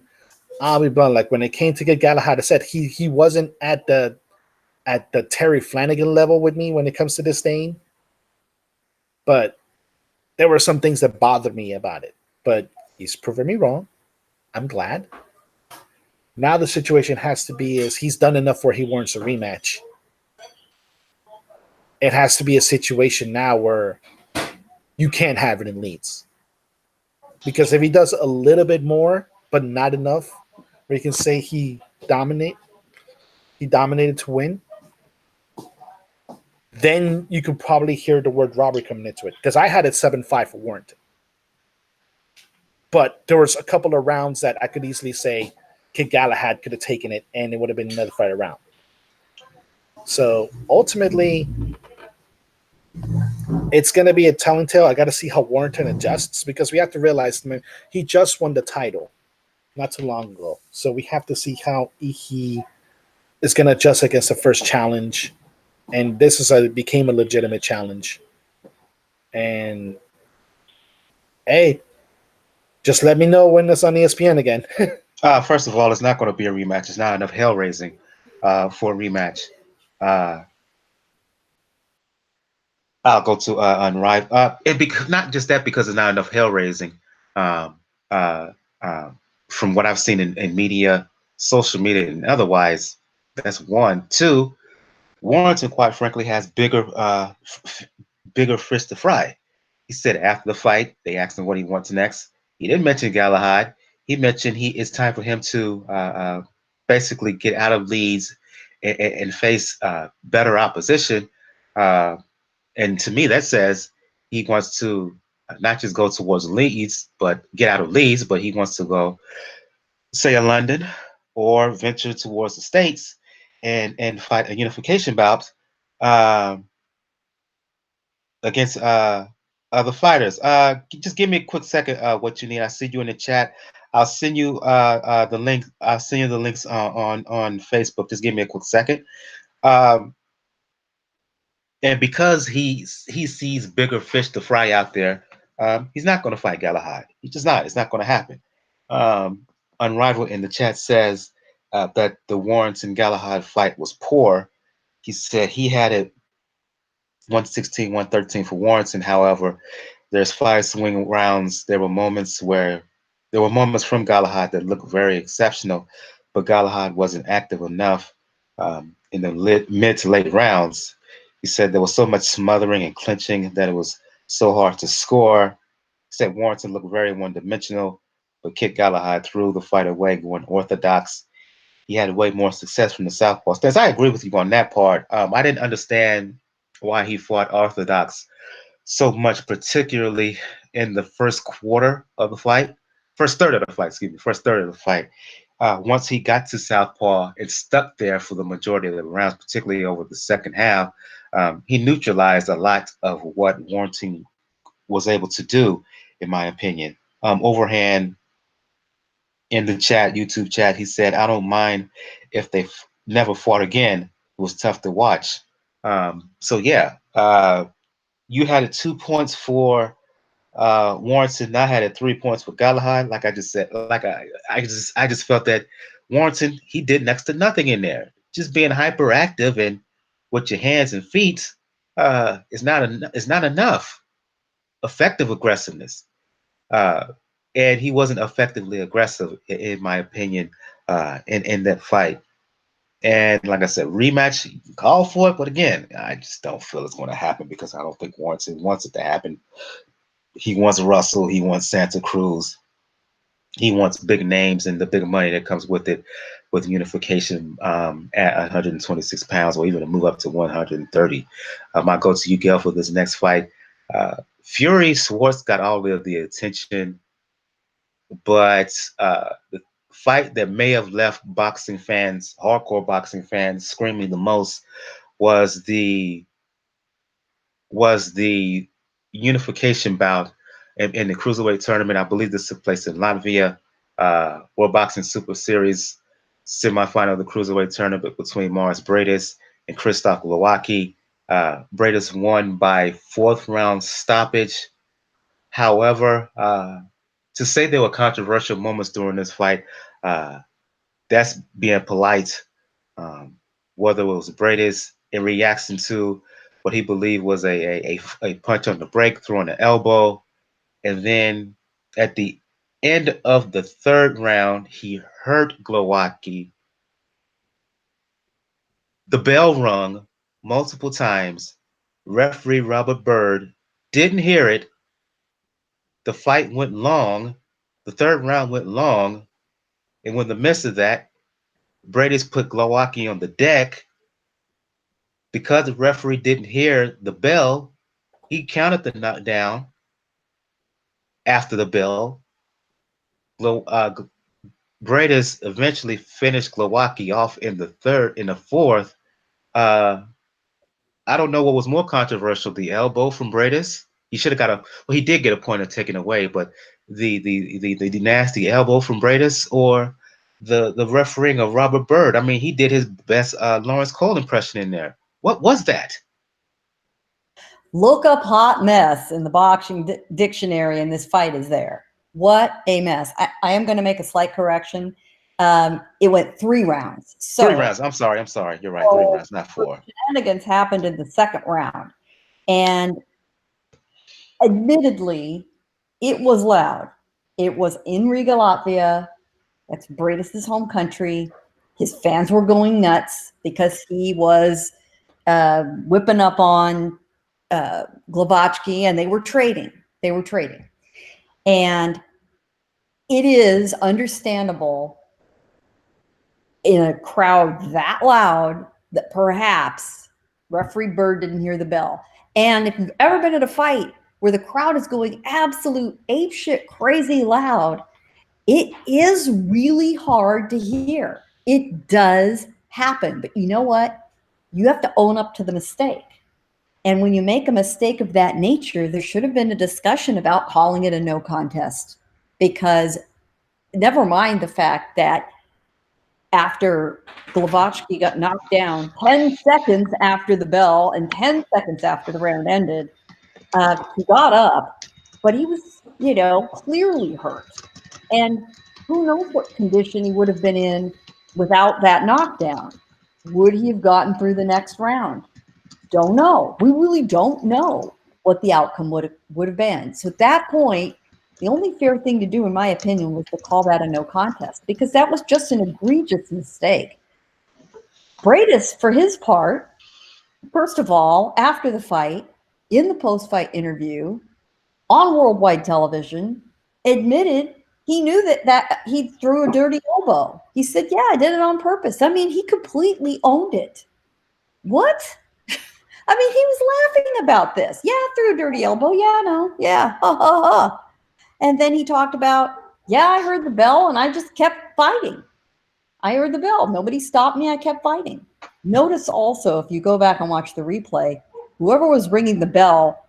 I'll be blunt, like when it came to Kid Galahad, I said he wasn't at the Terry Flanagan level with me when it comes to this thing. But there were some things that bothered me about it. But he's proven me wrong. I'm glad. Now the situation has to be is he's done enough where he warrants a rematch. It has to be a situation now where you can't have it in leads. Because if he does a little bit more, but not enough, where you can say he dominated to win, then you could probably hear the word robbery coming into it. Because I had it 7-5 for Warrington. But there was a couple of rounds that I could easily say Kid Galahad could have taken it, and it would have been another fight around. So ultimately, it's going to be a telling tale. I got to see how Warrington adjusts, because we have to realize, man, he just won the title not too long ago. So we have to see how he is going to adjust against the first challenge. And this became a legitimate challenge. And hey, just let me know when it's on ESPN again. First of all, it's not going to be a rematch. It's not enough hell raising for a rematch. I'll go to Unrivaled. Not just that, because it's not enough hell raising. From what I've seen in media, social media, and otherwise, that's one. Two, Warrington, quite frankly, has bigger fish to fry. He said after the fight, they asked him what he wants next. He didn't mention Galahad. He mentioned it's time for him to basically get out of leads and face better opposition. And to me, that says he wants to not just go towards leads, but get out of leads, but he wants to go, say, in London or venture towards the States and fight a unification bout against other fighters. Just give me a quick second. What you need? I see you in the chat. I'll send you the link. I'll send you the links on Facebook. Just give me a quick second. And because he sees bigger fish to fry out there, he's not going to fight Galahad. He's just not. It's not going to happen. Unrivaled in the chat says that the Warrington Galahad fight was poor. He said he had it 116, 113 for Warrington. However, there's 5 swing rounds. There were moments from Galahad that looked very exceptional, but Galahad wasn't active enough in the mid to late rounds. He said there was so much smothering and clinching that it was so hard to score. He said Warrington looked very one-dimensional, but Kid Galahad threw the fight away, going orthodox. He had way more success from the southpaw stance. I agree with you on that part. I didn't understand why he fought orthodox so much, particularly in the first quarter of the fight. First third of the fight. Once he got to southpaw and stuck there for the majority of the rounds, particularly over the second half, he neutralized a lot of what Warrington was able to do, in my opinion. Overhand in the chat, YouTube chat, he said, "I don't mind if they never fought again. It was tough to watch." So yeah, you had it 2 points for Warrington. I had it 3 points for Galahad. Like I just said, I just felt that Warrington, he did next to nothing in there. Just being hyperactive and with your hands and feet is not enough. Effective aggressiveness, and he wasn't effectively aggressive, in my opinion, in that fight. And like I said, rematch, you can call for it, but again, I just don't feel it's going to happen because I don't think Warrington wants it to happen. He wants Russell, he wants Santa Cruz, he wants big names and the big money that comes with it, with unification at 126 pounds, or even to move up to 130. I go to you, Gail, for this next fight. Fury Schwarz got all of the attention, but the fight that may have left boxing fans, hardcore boxing fans, screaming the most was the unification bout in the cruiserweight tournament. I believe this took place in Latvia. World Boxing Super Series semifinal of the cruiserweight tournament between Mairis Briedis and Kzysztof Glowacki. Briedis won by 4th round stoppage. However, to say there were controversial moments during this fight, that's being polite. Whether it was Briedis in reaction to what he believed was a punch on the break, throwing an elbow, and then at the end of the 3rd round, he hurt Glowacki. The bell rung multiple times. Referee Robert Bird didn't hear it. The fight went long. The 3rd round went long. And in the midst of that, Briedis put Glowacki on the deck. Because the referee didn't hear the bell, he counted the knockdown after the bell. Briedis eventually finished Glowacki off in the 4th. I don't know what was more controversial, the elbow from Briedis. He should have got he did get a point taken away, but the nasty elbow from Briedis, or the refereeing of Robert Bird. I mean, he did his best Lawrence Cole impression in there. What was that? Look up hot mess in the boxing dictionary, and this fight is there. What a mess. I am going to make a slight correction. It went 3 rounds. So 3 rounds. I'm sorry. You're right. 3 rounds, not 4. Shenanigans happened in the 2nd round. And admittedly, it was loud. It was in Riga, Latvia. That's Briedis' home country. His fans were going nuts because he was whipping up on Glowacki, and they were trading. And it is understandable in a crowd that loud that perhaps referee Bird didn't hear the bell. And if you've ever been at a fight where the crowd is going absolute apeshit crazy loud, it is really hard to hear. It does happen. But you know what? You have to own up to the mistake. And when you make a mistake of that nature, there should have been a discussion about calling it a no contest. Because never mind the fact that after Glowacki got knocked down 10 seconds after the bell and 10 seconds after the round ended, he got up, but he was, clearly hurt. And who knows what condition he would have been in without that knockdown. Would he have gotten through the next round? Don't know. We really don't know what the outcome would have been. So at that point, the only fair thing to do, in my opinion, was to call that a no contest, because that was just an egregious mistake. Briedis, for his part, first of all, after the fight, in the post-fight interview, on worldwide television, admitted he knew that he threw a dirty elbow. He said, yeah, I did it on purpose. I mean, he completely owned it. What? I mean, he was laughing about this. Yeah, I threw a dirty elbow. Yeah, no. Yeah. Ha, ha, ha. And then he talked about, yeah, I heard the bell and I just kept fighting. I heard the bell. Nobody stopped me. I kept fighting. Notice also, if you go back and watch the replay, whoever was ringing the bell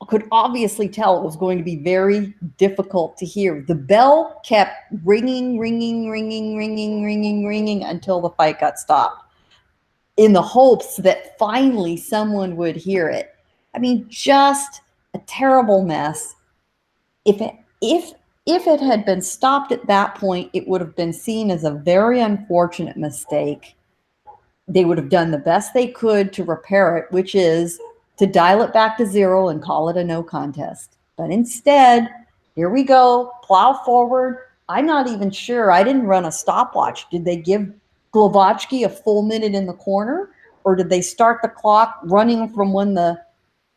could obviously tell it was going to be very difficult to hear. The bell kept ringing, ringing, ringing, ringing, ringing, ringing until the fight got stopped, in the hopes that finally someone would hear it. I mean, just a terrible mess. If it had been stopped at that point, it would have been seen as a very unfortunate mistake. They would have done the best they could to repair it, which is to dial it back to 0 and call it a no contest. But instead, here we go, plow forward. I'm not even sure. I didn't run a stopwatch. Did they give Glowacki a full minute in the corner, or did they start the clock running from when the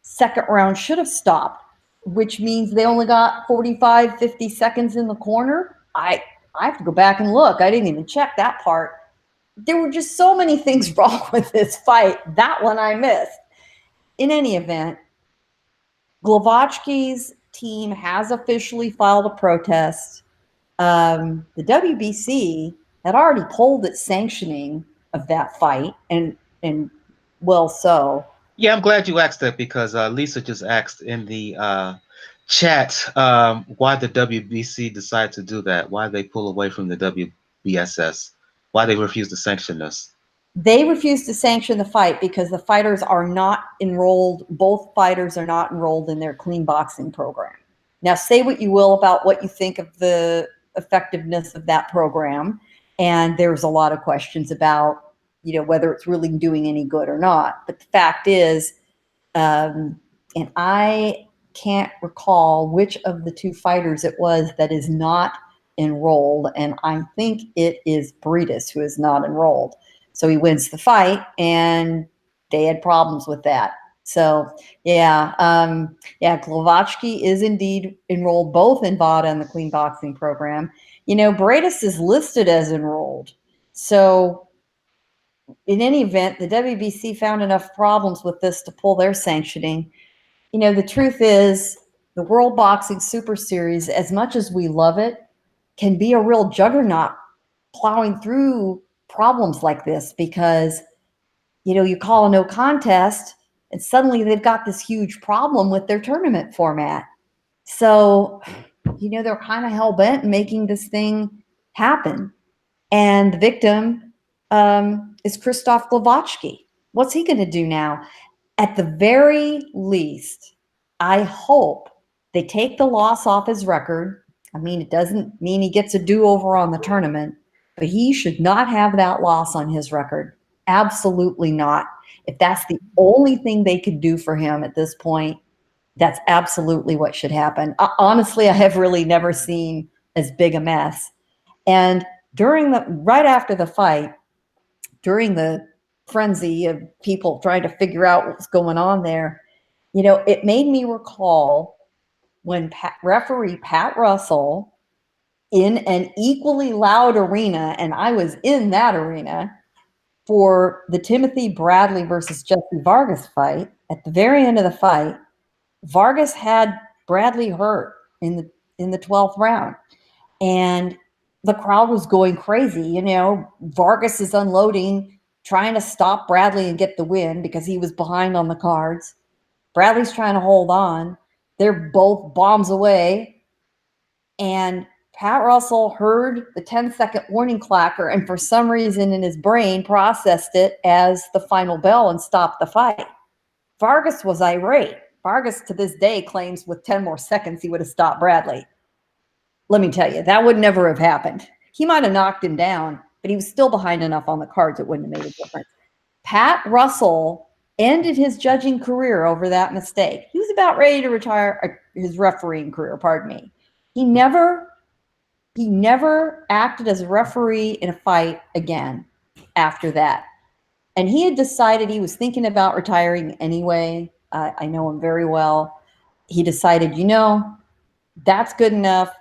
second round should have stopped, which means they only got 45, 50 seconds in the corner? I have to go back and look. I didn't even check that part. There were just so many things wrong with this fight. That one I missed. In any event, Glowacki's team has officially filed a protest. The WBC had already pulled its sanctioning of that fight, and well, so. Yeah, I'm glad you asked that because Lisa just asked in the chat why the WBC decided to do that, why they pull away from the WBSS, why they refuse to sanction this. They refused to sanction the fight because the fighters are not enrolled. Both fighters are not enrolled in their clean boxing program. Now, say what you will about what you think of the effectiveness of that program. And there's a lot of questions about, whether it's really doing any good or not. But the fact is, and I can't recall which of the two fighters it was that is not enrolled. And I think it is Briedis who is not enrolled. So he wins the fight, and they had problems with that. So, Glowacki is indeed enrolled both in VADA and the clean boxing program. Briedis is listed as enrolled. So, in any event, the WBC found enough problems with this to pull their sanctioning. The truth is, the World Boxing Super Series, as much as we love it, can be a real juggernaut plowing through problems like this because, you call a no contest and suddenly they've got this huge problem with their tournament format. So, they're kind of hell-bent making this thing happen. And the victim is Kzysztof Glowacki. What's he going to do now? At the very least, I hope they take the loss off his record. I mean, it doesn't mean he gets a do-over on the tournament, but he should not have that loss on his record. Absolutely not. If that's the only thing they could do for him at this point, that's absolutely what should happen. Honestly, I have really never seen as big a mess. And right after the fight, during the frenzy of people trying to figure out what's going on there, it made me recall when referee Pat Russell, in an equally loud arena, and I was in that arena for the Timothy Bradley versus Jesse Vargas fight, at the very end of the fight, Vargas had Bradley hurt in the 12th round. And the crowd was going crazy. Vargas is unloading, trying to stop Bradley and get the win because he was behind on the cards. Bradley's trying to hold on. They're both bombs away. And Pat Russell heard the 10-second warning clacker and for some reason in his brain processed it as the final bell and stopped the fight. Vargas was irate. Vargas to this day claims with 10 more seconds he would have stopped Bradley. Let me tell you, that would never have happened. He might have knocked him down, but he was still behind enough on the cards it wouldn't have made a difference. Pat Russell ended his judging career over that mistake. He was about ready to retire his refereeing career, pardon me. He never acted as a referee in a fight again after that. And he had decided he was thinking about retiring anyway. I know him very well. He decided, that's good enough.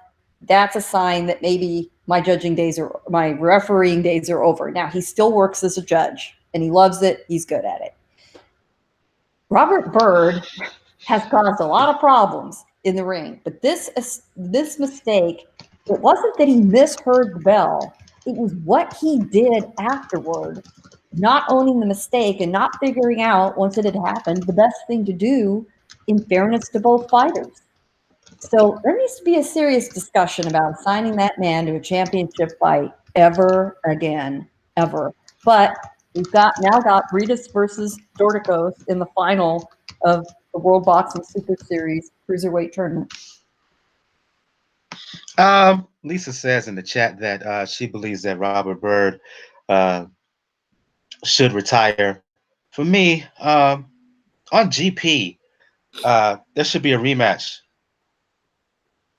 That's a sign that maybe my refereeing days are over. Now, he still works as a judge, and he loves it. He's good at it. Robert Byrd has caused a lot of problems in the ring, but this mistake, it wasn't that he misheard the bell. It was what he did afterward, not owning the mistake and not figuring out once it had happened the best thing to do in fairness to both fighters. So there needs to be a serious discussion about assigning that man to a championship fight ever again, ever. But we've now got Briedis versus Dorticos in the final of the World Boxing Super Series Cruiserweight Tournament. Lisa says in the chat that she believes that Robert Byrd should retire. For me, on GP, there should be a rematch.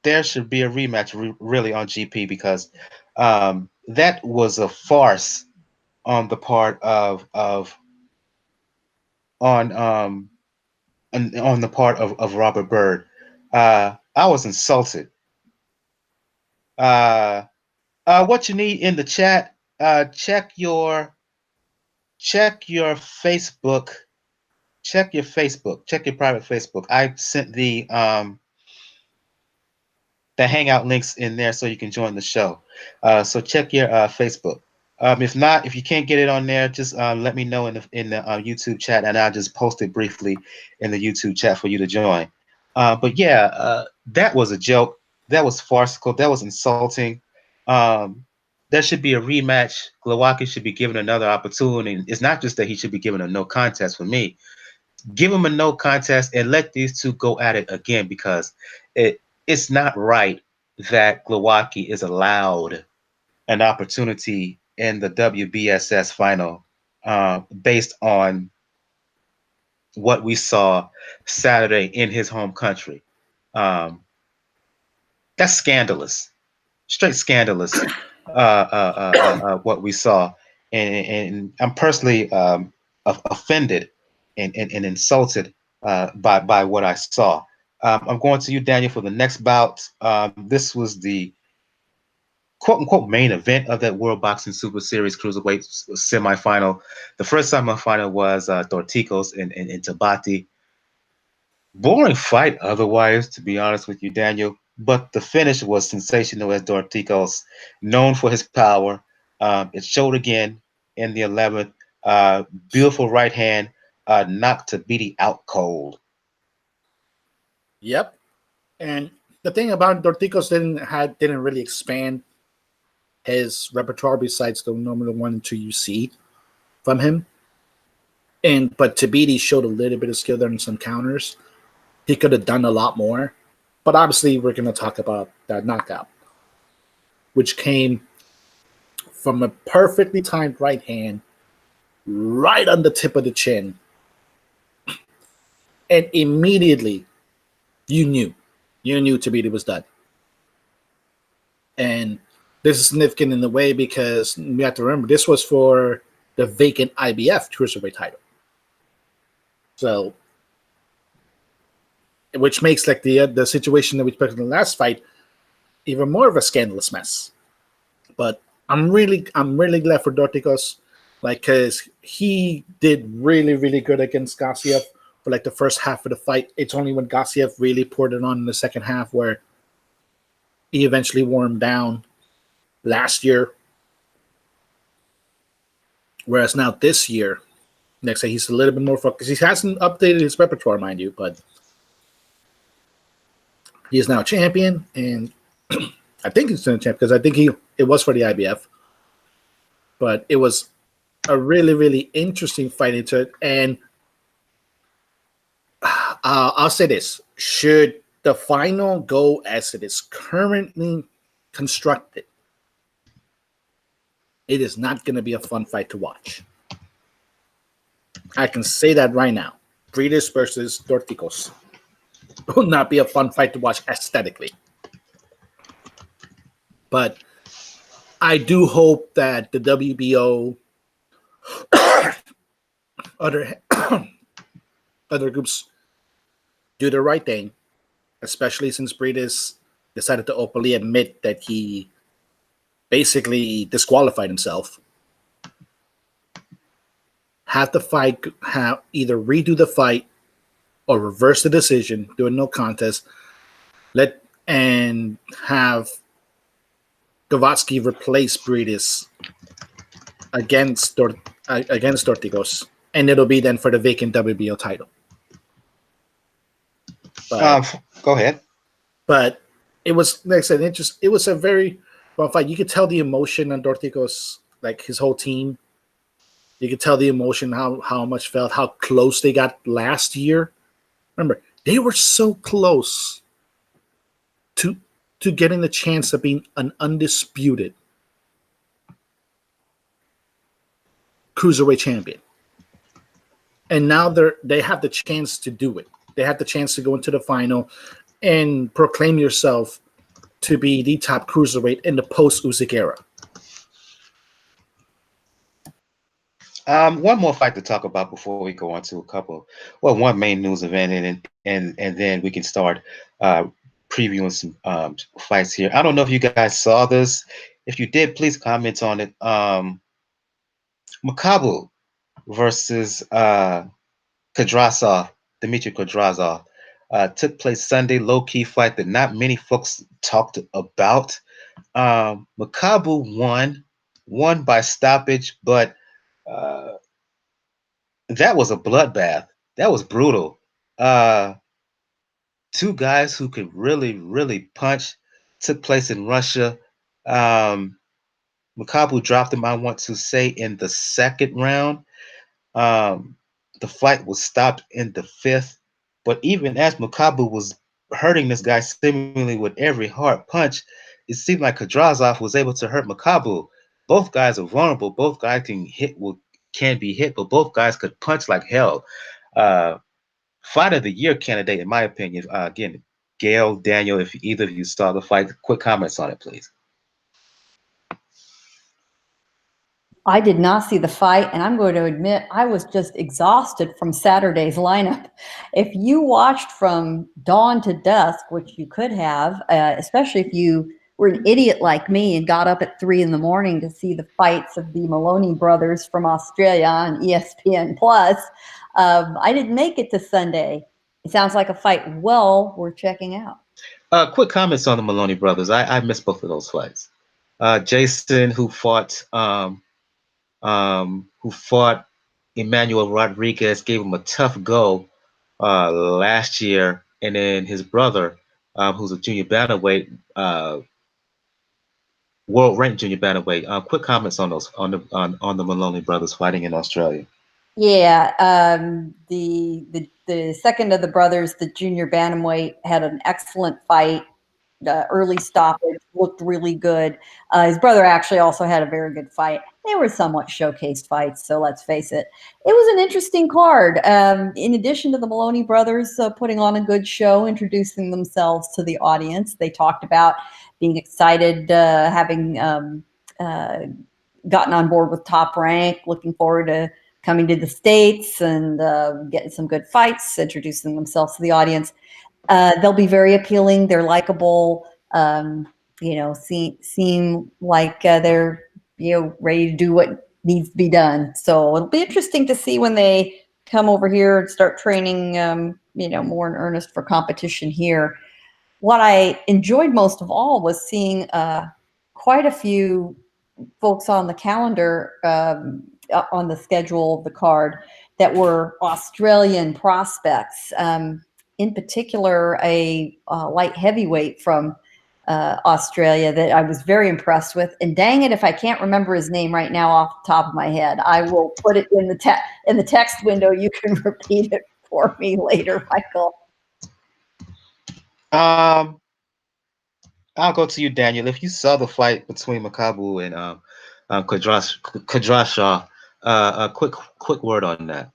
There should be a rematch really on GP because that was a farce on the part of on the part of Robert Byrd. I was insulted. What you need in the chat? Check your Facebook. Check your Facebook. Check your private Facebook. I sent the hangout links in there so you can join the show. So check your Facebook. If not, if you can't get it on there, just let me know in the YouTube chat, and I'll just post it briefly in the YouTube chat for you to join. But yeah, that was a joke. That was farcical. That was insulting. There should be a rematch. Glowacki should be given another opportunity. It's not just that he should be given a no contest for me. Give him a no contest and let these two go at it again, because it's not right that Glowacki is allowed an opportunity in the WBSS final based on what we saw Saturday in his home country. That's scandalous, straight scandalous. What we saw, and I'm personally offended and insulted by what I saw. I'm going to you, Daniel, for the next bout. This was the quote-unquote main event of that World Boxing Super Series Cruiserweight semifinal. The first semifinal was Dorticos and Tabiti. Boring fight otherwise, to be honest with you, Daniel. But the finish was sensational as Dorticos, known for his power. It showed again in the 11th. Beautiful right hand, knocked Tabiti out cold. Yep. And the thing about Dorticos didn't really expand his repertoire besides the normal 1 and 2 you see from him. But Tabiti showed a little bit of skill there in some counters. He could have done a lot more. But obviously, we're going to talk about that knockout, which came from a perfectly timed right hand right on the tip of the chin. And immediately, you knew Tabiti was done. And this is significant in the way because we have to remember this was for the vacant IBF Cruiserweight title. So, which makes like the situation that we expected in the last fight even more of a scandalous mess. But I'm really glad for Dorticos, like, because he did really, really good against Gassiev for like the first half of the fight. It's only when Gassiev really poured it on in the second half where he eventually wore him down last year. Whereas now this year, next year, he's a little bit more focused. He hasn't updated his repertoire, mind you, but he is now champion, and I think he's still a champ because I think it was for the IBF. But it was a really, really interesting fight into it. And I'll say this. Should the final go as it is currently constructed, it is not going to be a fun fight to watch. I can say that right now. Briedis versus Dorticos will not be a fun fight to watch aesthetically. But I do hope that the WBO, other groups do the right thing, especially since Briedis decided to openly admit that he basically disqualified himself. Have the fight, either redo the fight or reverse the decision, do a no contest, and have Glowacki replace Briedis against Dorticos, and it'll be then for the vacant WBO title. But, Go ahead. But it was, like I said, it was a very fun fight. You could tell the emotion on Dorticos, like his whole team. You could tell the emotion, how much felt, how close they got last year. Remember, they were so close to getting the chance of being an undisputed cruiserweight champion. And now they have the chance to do it. They have the chance to go into the final and proclaim yourself to be the top cruiserweight in the post-Usyk era. One more fight to talk about before we go on to a couple. Well, one main news event, and then we can start uh, previewing some fights here. I don't know if you guys saw this. If you did, please comment on it. Makabu versus Kudryashov, Dmitry Kudryashov, took place Sunday. Low key fight that not many folks talked about. Makabu won by stoppage, but uh, that was a bloodbath. That was brutal. Uh, Two guys who could really, really punch took place in Russia. Um, Makabu dropped him, I want to say, in the second round. Um, the fight was stopped in the fifth. But even as Makabu was hurting this guy seemingly with every hard punch, it seemed like Kudryashov was able to hurt Makabu. Both guys are vulnerable. Both guys can be hit, but both guys could punch like hell. Uh, Fight of the year candidate, in my opinion. Again, Gail, Daniel, if either of you saw the fight, quick comments on it, please. I did not see the fight, and I'm going to admit I was just exhausted from Saturday's lineup. If you watched from dawn to dusk, which you could have, especially if you were an idiot like me and got up at 3 in the morning to see the fights of the Maloney brothers from Australia on ESPN Plus, I didn't make it to Sunday. It sounds like a fight well worth checking out. Quick comments on the Maloney brothers. I missed both of those fights. Jason, who fought Emmanuel Rodriguez, gave him a tough go last year, and then his brother, who's a junior bantamweight, world ranked junior bantamweight. Quick comments on those on the Maloney brothers fighting in Australia. Yeah, the second of the brothers, the junior bantamweight, had an excellent fight. Early stoppage, looked really good. His brother actually also had a very good fight. They were somewhat showcased fights, so let's face it. It was an interesting card. In addition to the Maloney brothers putting on a good show, introducing themselves to the audience, they talked about being excited, having gotten on board with Top Rank, looking forward to coming to the States and getting some good fights, introducing themselves to the audience. They'll be very appealing. They're likable. Seem like they're ready to do what needs to be done. So it'll be interesting to see when they come over here and start training. More in earnest for competition here. What I enjoyed most of all was seeing quite a few folks on the calendar, on the schedule of the card, that were Australian prospects. In particular, a light heavyweight from Australia that I was very impressed with. And dang it, if I can't remember his name right now off the top of my head, I will put it in the text window. You can repeat it for me later, Michael. I'll go to you, Daniel. If you saw the fight between Makabu and Kudryashov, a quick word on that.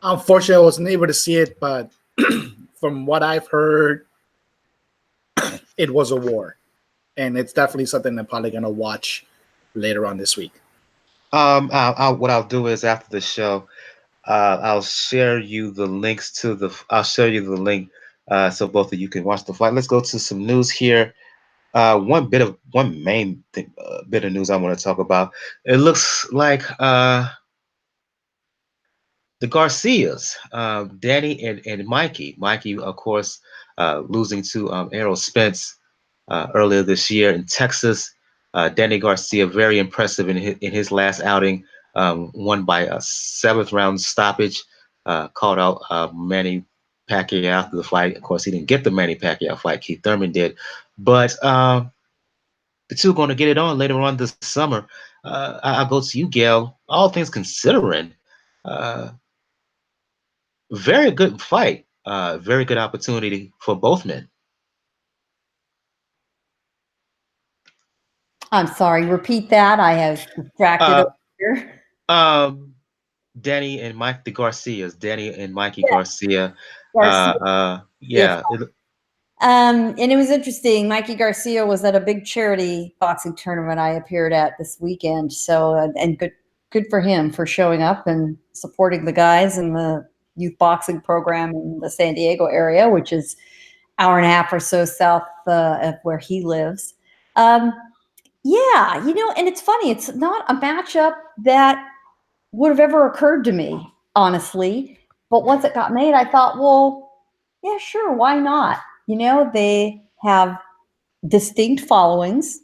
Unfortunately, I wasn't able to see it, but from what I've heard, it was a war, and it's definitely something I'm probably gonna watch later on this week. What I'll do is after the show, I'll share you the links to the. I'll share you the link so both of you can watch the fight. Let's go to some news here. One main bit of news I want to talk about. It looks like the Garcias, Danny and Mikey. Mikey, of course, losing to Errol Spence earlier this year in Texas. Danny Garcia, very impressive in his last outing, won by a 7th round stoppage, called out Manny Pacquiao after the fight. Of course, he didn't get the Manny Pacquiao fight. Keith Thurman did. But the two are going to get it on later on this summer. I'll go to you, Gail. All things considering, very good fight. Very good opportunity for both men. I'm sorry, repeat that. I have distracted over here. Danny and Mike the Garcias. Danny and Mikey Garcia. Garcia. Yeah. And it was interesting. Mikey Garcia was at a big charity boxing tournament I appeared at this weekend. So, and good for him for showing up and supporting the guys in the youth boxing program in the San Diego area, which is hour and a half or so south of where he lives. Yeah, and it's funny. It's not a matchup that would have ever occurred to me, honestly. But once it got made, I thought, well, yeah, sure, why not? They have distinct followings,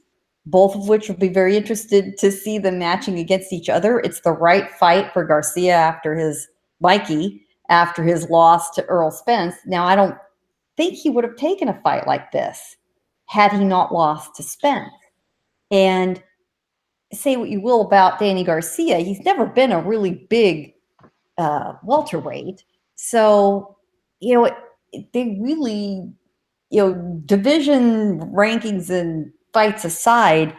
both of which would be very interested to see them matching against each other. It's the right fight for Garcia after his loss to Earl Spence. Now, I don't think he would have taken a fight like this had he not lost to Spence. And say what you will about Danny Garcia, he's never been a really big welterweight. So, they really, division rankings and fights aside,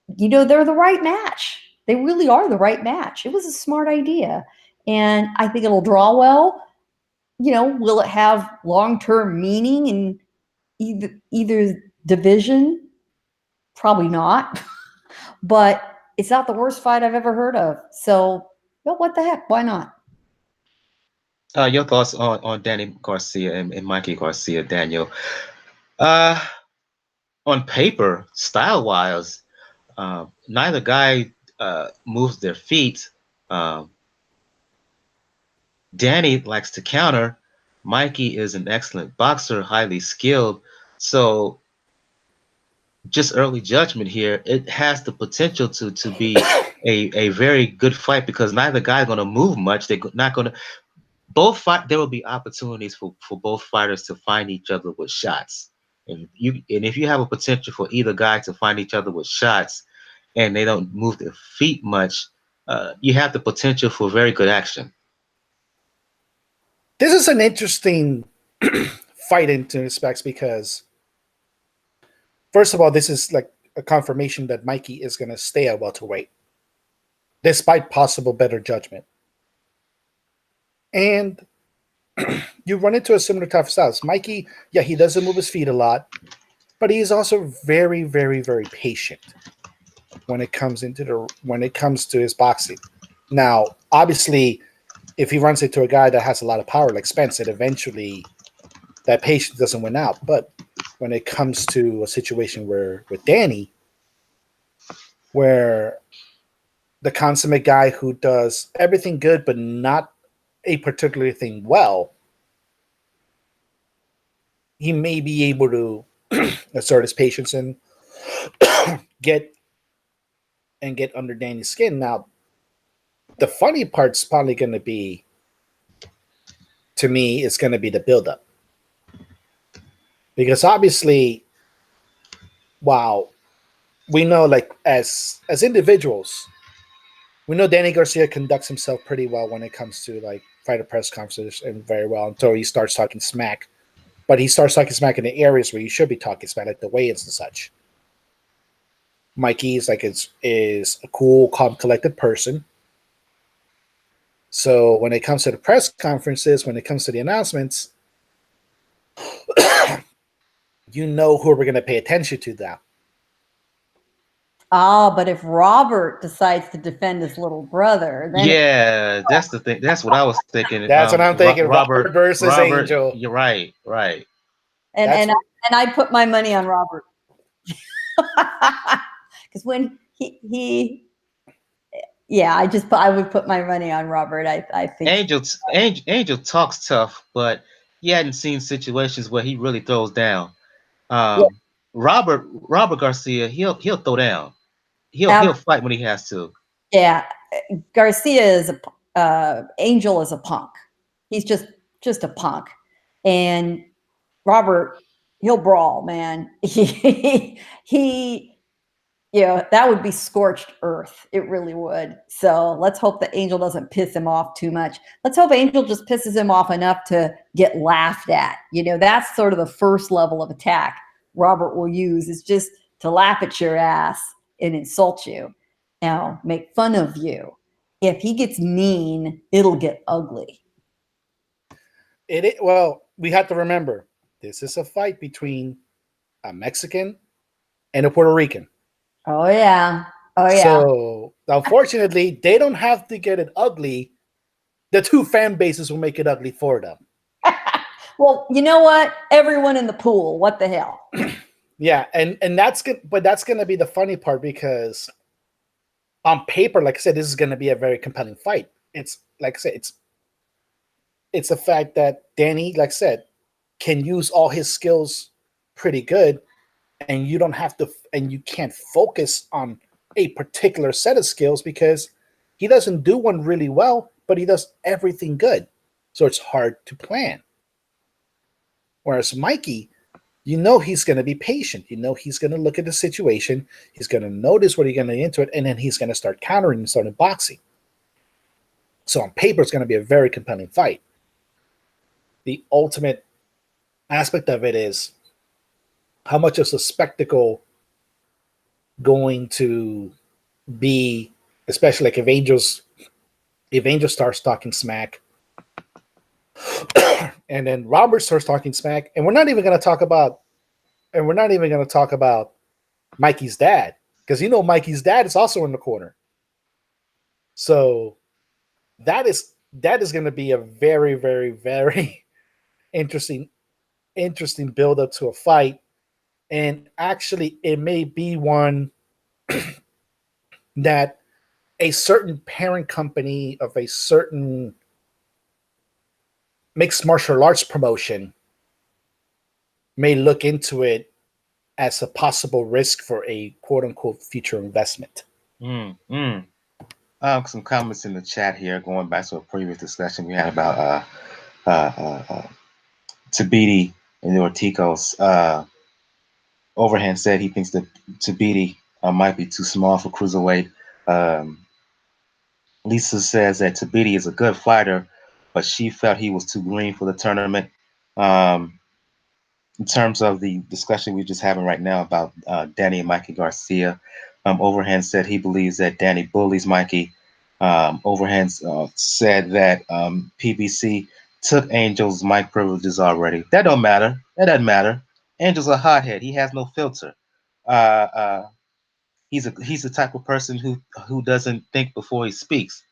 they're the right match. They really are the right match. It was a smart idea. And I think it'll draw well. Will it have long-term meaning in either division? Probably not. But it's not the worst fight I've ever heard of. So, what the heck? Why not? Your thoughts on Danny Garcia and Mikey Garcia, Daniel? On paper, style-wise, neither guy moves their feet. Danny likes to counter. Mikey is an excellent boxer, highly skilled. So just early judgment here, it has the potential to be a very good fight because neither guy's going to move much. They're not going to both fight. There will be opportunities for both fighters to find each other with shots. And if you have a potential for either guy to find each other with shots and they don't move their feet much, you have the potential for very good action. This is an interesting fight in respects because, first of all, this is like a confirmation that Mikey is going to stay at welterweight, despite possible better judgment. And you run into a similar type of style. Mikey, yeah, he doesn't move his feet a lot, but he is also very, very, very patient when it comes to his boxing. Now, obviously, if he runs into a guy that has a lot of power like Spence, it eventually that patience doesn't win out. But when it comes to a situation with Danny, where the consummate guy who does everything good but not a particular thing well, he may be able to assert his patience and get under Danny's skin. Now, the funny part's probably going to be, to me, it's going to be the buildup. Because obviously, wow, we know, like, as individuals, we know Danny Garcia conducts himself pretty well when it comes to, like, fighter press conferences and very well until he starts talking smack. But he starts talking smack in the areas where you should be talking smack, like the weigh-ins and such. Mikey is a cool, calm, collected person. So when it comes to the press conferences, when it comes to the announcements, you know who we're going to pay attention to now. But if Robert decides to defend his little brother, then yeah, that's the thing. That's what I was thinking. That's what I'm thinking. Robert versus Angel. You're right. And I put my money on Robert because when he I would put my money on Robert. I think Angel talks tough, but he hadn't seen situations where he really throws down. Robert Garcia, he'll throw down. He'll fight when he has to. Yeah, Garcia is Angel is a punk. He's just a punk, and Robert, he'll brawl, man. That would be scorched earth. It really would. So let's hope that Angel doesn't piss him off too much. Let's hope Angel just pisses him off enough to get laughed at. That's sort of the first level of attack Robert will use, is just to laugh at your ass and insult you. Now, make fun of you. If he gets mean, it'll get ugly. Well, we have to remember, this is a fight between a Mexican and a Puerto Rican. Oh, yeah. Oh yeah. So unfortunately, they don't have to get it ugly. The two fan bases will make it ugly for them. Well, you know what? Everyone in the pool. What the hell? Yeah, and that's good, but that's going to be the funny part because on paper, like I said, this is going to be a very compelling fight. It's like I said, it's the fact that Danny, like I said, can use all his skills pretty good, and you don't have to, and you can't focus on a particular set of skills because he doesn't do one really well, but he does everything good. So it's hard to plan. Whereas Mikey, you know he's going to be patient. You know he's going to look at the situation. He's going to notice what he's going to into it, and then he's going to start countering and starting boxing. So on paper, it's going to be a very compelling fight. The ultimate aspect of it is how much is a spectacle going to be, especially like if Angel starts talking smack, and then Robert starts talking smack, and we're not even going to talk about Mikey's dad, because you know Mikey's dad is also in the corner. So that is going to be a very, very, very interesting build up to a fight. And actually, it may be one that a certain parent company of a certain mixed martial arts promotion may look into it as a possible risk for a quote-unquote future investment. Some comments in the chat here, going back to a previous discussion we had about Tabiti and the Dorticos. Overhand said he thinks that Tabiti might be too small for cruiserweight. Lisa says that Tabiti is a good fighter, but she felt he was too green for the tournament. In terms of the discussion we're just having right now about Danny and Mikey Garcia, Overhand said he believes that Danny bullies Mikey. Overhand said that PBC took Angel's mic privileges already. That don't matter. That doesn't matter. Angel's a hothead. He has no filter. He's the type of person who doesn't think before he speaks.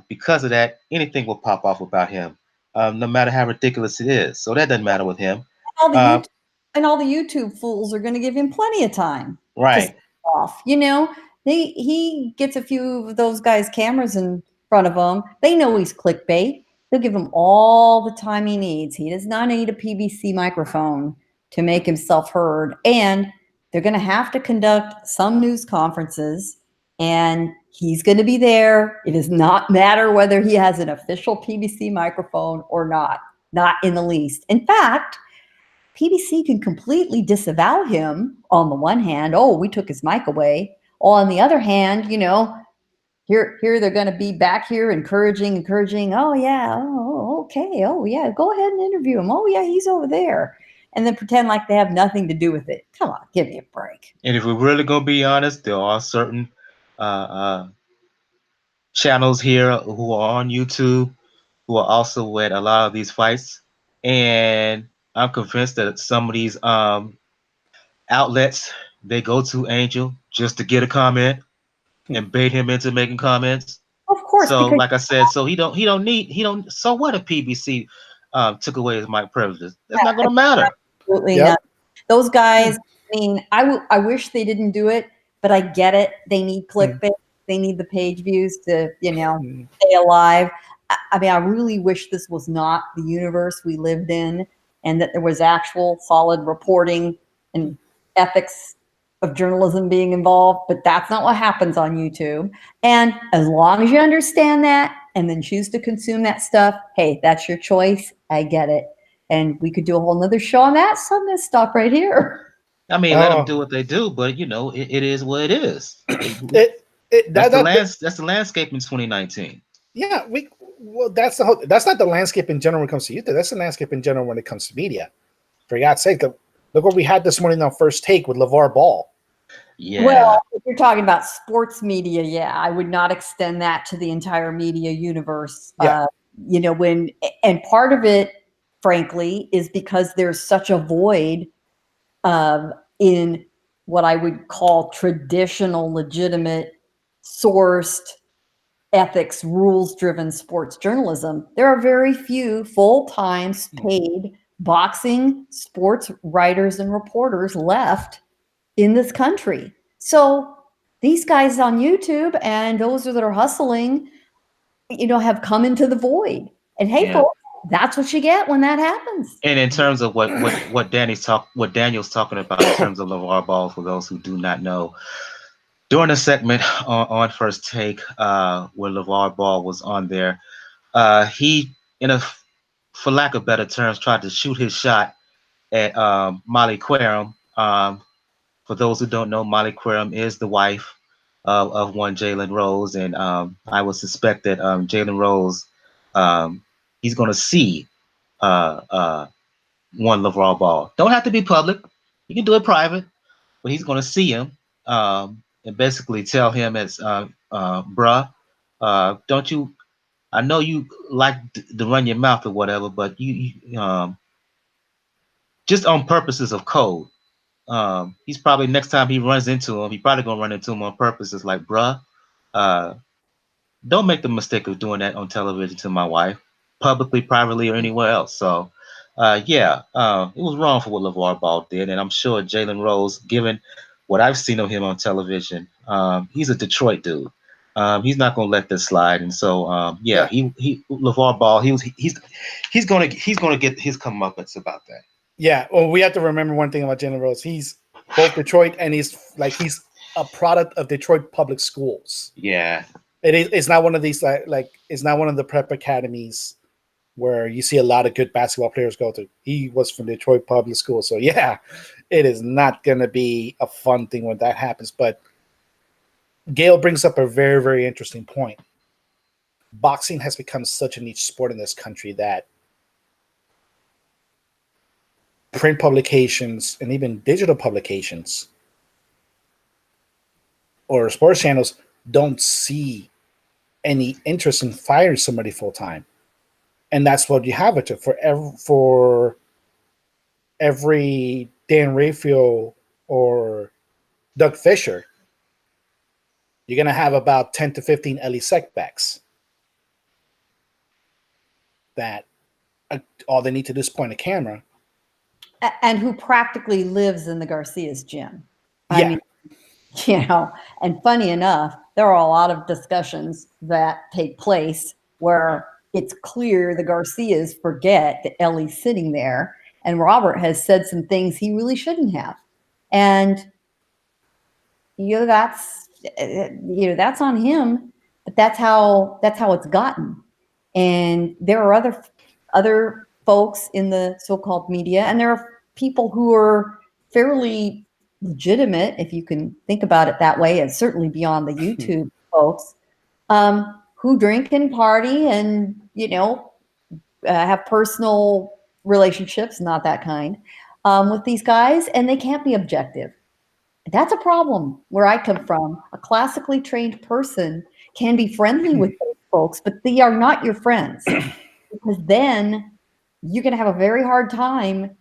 Because of that, anything will pop off about him, no matter how ridiculous it is. So that doesn't matter with him. All the YouTube fools are going to give him plenty of time. Right. Off. You know, he gets a few of those guys' cameras in front of him. They know he's clickbait. They'll give him all the time he needs. He does not need a PBC microphone to make himself heard. And they're going to have to conduct some news conferences, and he's going to be there. It does not matter whether he has an official PBC microphone or not in the least. In fact, PBC can completely disavow him on the one hand. Oh, we took his mic away. On the other hand, you know, here they're going to be back here encouraging. Oh, yeah. Oh, okay. Oh, yeah. Go ahead and interview him. Oh, yeah. He's over there. And then pretend like they have nothing to do with it. Come on, give me a break. And if we're really going to be honest, there are certain channels here who are on YouTube who are also at a lot of these fights. And I'm convinced that some of these outlets, they go to Angel just to get a comment and bait him into making comments. Of course. So like I said, so he don't so what if PBC took away his mic privileges? That's not gonna matter. Absolutely not. Those guys, I mean, I wish they didn't do it, but I get it. They need clickbait. They need the page views to, you know, stay alive. I mean, I really wish this was not the universe we lived in, and that there was actual solid reporting and ethics of journalism being involved, but that's not what happens on YouTube. And as long as you understand that and then choose to consume that stuff, hey, that's your choice. I get it. And we could do a whole nother show on that, so I'm going to stop right here. I mean, let them do what they do, but you know, it is what it is. That's the landscape in 2019. Yeah, that's not the landscape in general when it comes to YouTube. That's the landscape in general when it comes to media. For God's sake, look what we had this morning on First Take with LeVar Ball. Yeah. Well, if you're talking about sports media, yeah, I would not extend that to the entire media universe. Yeah. You know, and part of it, frankly, is because there's such a void in what I would call traditional, legitimate, sourced, ethics, rules-driven sports journalism, there are very few full-time paid boxing sports writers and reporters left in this country. So these guys on YouTube and those that are hustling, have come into the void. And hey, folks, that's what you get when that happens. And in terms of what Daniel's talking about in terms of LeVar Ball, for those who do not know, during the segment on First Take, where LeVar Ball was on there, he, for lack of better terms, tried to shoot his shot at Molly Querim. For those who don't know, Molly Querim is the wife of one Jalen Rose, and I would suspect that Jalen Rose, he's going to see one LeVar Ball. Don't have to be public. You can do it private, but he's going to see him and basically tell him as, bruh, don't you, I know you like to run your mouth or whatever, but you just on purposes of code. He's probably, next time he runs into him, he's probably going to run into him on purpose. It's like, bruh, don't make the mistake of doing that on television to my wife, publicly, privately, or anywhere else. So, it was wrong for what LeVar Ball did, and I'm sure Jalen Rose, given what I've seen of him on television, he's a Detroit dude. He's not going to let this slide, and so he LeVar Ball, he's going to get his comeuppance about that. Yeah, well, we have to remember one thing about Jalen Rose. He's both Detroit and he's a product of Detroit public schools. Yeah. It's not one of these it's not one of the prep academies where you see a lot of good basketball players go to. He was from Detroit public school. So yeah, it is not going to be a fun thing when that happens. But Gail brings up a very, very interesting point. Boxing has become such a niche sport in this country that print publications and even digital publications or sports channels don't see any interest in firing somebody full time. And that's what you have it to. For every Dan Raphael or Doug Fisher, you're going to have about 10 to 15 Ellie Sekbacks that all they need to do is point a camera. And who practically lives in the Garcia's gym. I mean, and funny enough, there are a lot of discussions that take place where it's clear the Garcias forget that Ellie's sitting there, and Robert has said some things he really shouldn't have. And, that's on him, but that's how it's gotten. And there are other folks in the so-called media, and there are people who are fairly legitimate, if you can think about it that way, and certainly beyond the YouTube folks, who drink and party and, have personal relationships, not that kind, with these guys, and they can't be objective. That's a problem where I come from. A classically trained person can be friendly with those folks, but they are not your friends, because then you're going to have a very hard time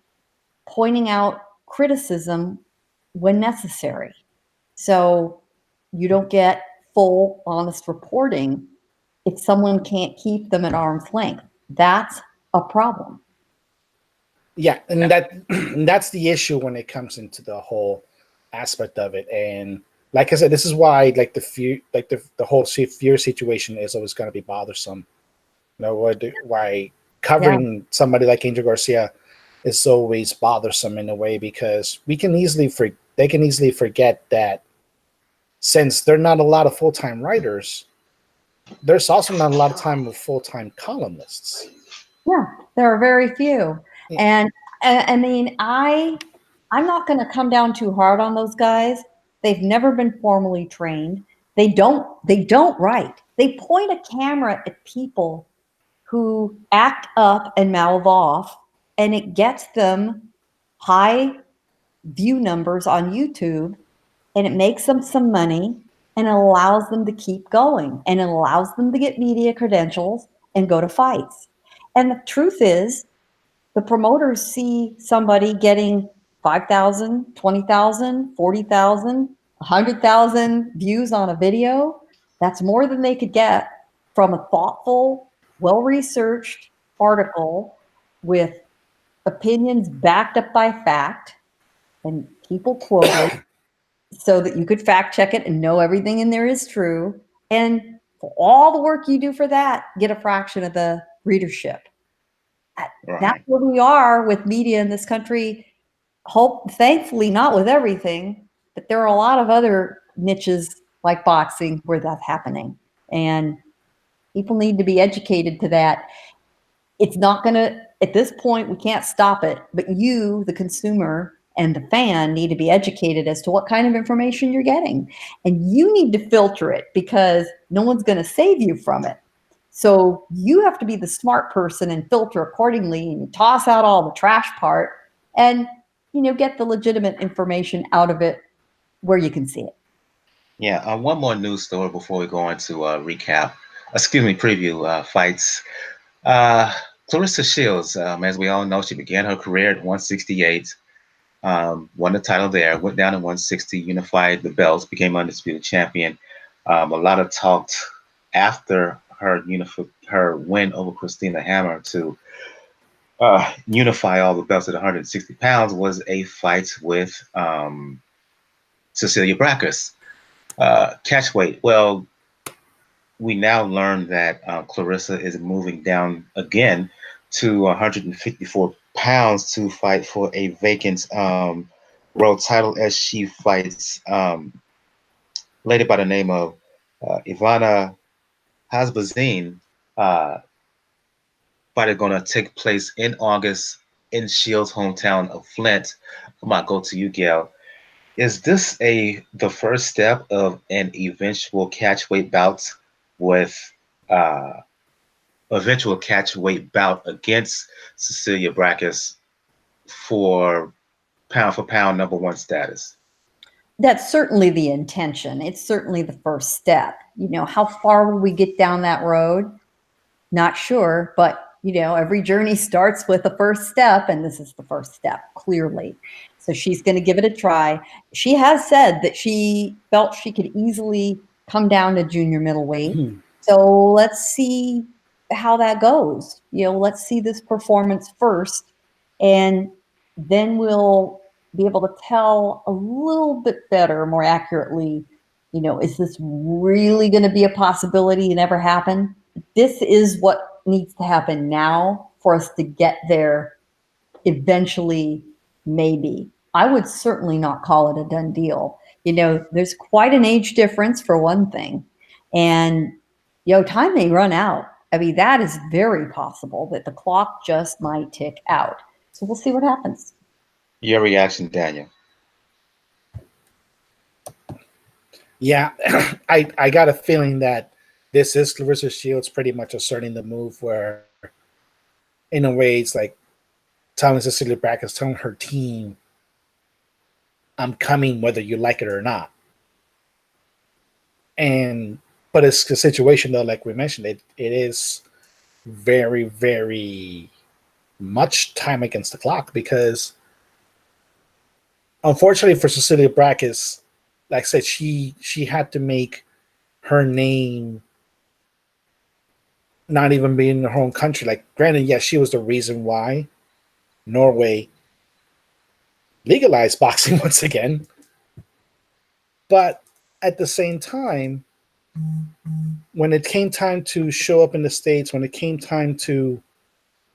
pointing out criticism when necessary. So you don't get full, honest reporting if someone can't keep them at arm's length. That's a problem. Yeah, and that's the issue when it comes into the whole aspect of it. And like I said, this is why the whole Fury situation is always going to be bothersome. Why covering somebody like Angel Garcia is always bothersome in a way, because they can easily forget that since there are not a lot of full-time writers, there's also not a lot of time with full-time columnists. Yeah, there are very few. Yeah. And I mean, I'm not going to come down too hard on those guys. They've never been formally trained. They don't write. They point a camera at people who act up and mouth off, and it gets them high view numbers on YouTube, and it makes them some money, and it allows them to keep going, and it allows them to get media credentials and go to fights. And the truth is, the promoters see somebody getting 5,000, 20,000, 40,000, 100,000 views on a video. That's more than they could get from a thoughtful, well-researched article with opinions backed up by fact and people quoted so that you could fact check it and know everything in there is true. And for all the work you do for that, get a fraction of the readership. Right. That's where we are with media in this country. Thankfully, not with everything, but there are a lot of other niches like boxing where that's happening. And people need to be educated to that. It's not going to, at this point, we can't stop it, but you, the consumer and the fan, need to be educated as to what kind of information you're getting. And you need to filter it because no one's going to save you from it. So you have to be the smart person and filter accordingly and toss out all the trash part and, get the legitimate information out of it where you can see it. Yeah. One more news story before we go into preview fights. Claressa Shields, as we all know, she began her career at 168, won the title there, went down to 160, unified the belts, became undisputed champion. A lot of talk after her win over Christina Hammer to unify all the belts at 160 pounds was a fight with Cecilia Brækhus. Catchweight. Well, we now learn that Claressa is moving down again to 154 pounds to fight for a vacant world title as she fights lady by the name of Ivana Hasbazine. Fight is going to take place in August in Shields' hometown of Flint. I might go to you, Gail. Is this the first step of an eventual catchweight bout with eventual catchweight bout against Cecilia Brækhus for pound number one status? That's certainly the intention. It's certainly the first step. How far will we get down that road? Not sure, but every journey starts with the first step, and this is the first step, clearly. So she's going to give it a try. She has said that she felt she could easily come down to junior middleweight. So let's see how that goes. Let's see this performance first, and then we'll be able to tell a little bit better, more accurately, is this really going to be a possibility and ever happen? This is what needs to happen now for us to get there eventually, maybe. I would certainly not call it a done deal. There's quite an age difference for one thing. And, time may run out. I mean, that is very possible that the clock just might tick out. So we'll see what happens. Your reaction, Daniel? Yeah, I got a feeling that this is Claressa Shields pretty much asserting the move where, in a way, it's like telling Cecilia Brækhus, telling her team, I'm coming whether you like it or not. But it's the situation, though, like we mentioned, it is very, very much time against the clock because, unfortunately for Cecilia Brækhus, like I said, she had to make her name not even being in her home country. Like, granted, yes, she was the reason why Norway legalized boxing once again. But at the same time, when it came time to show up in the States, when it came time to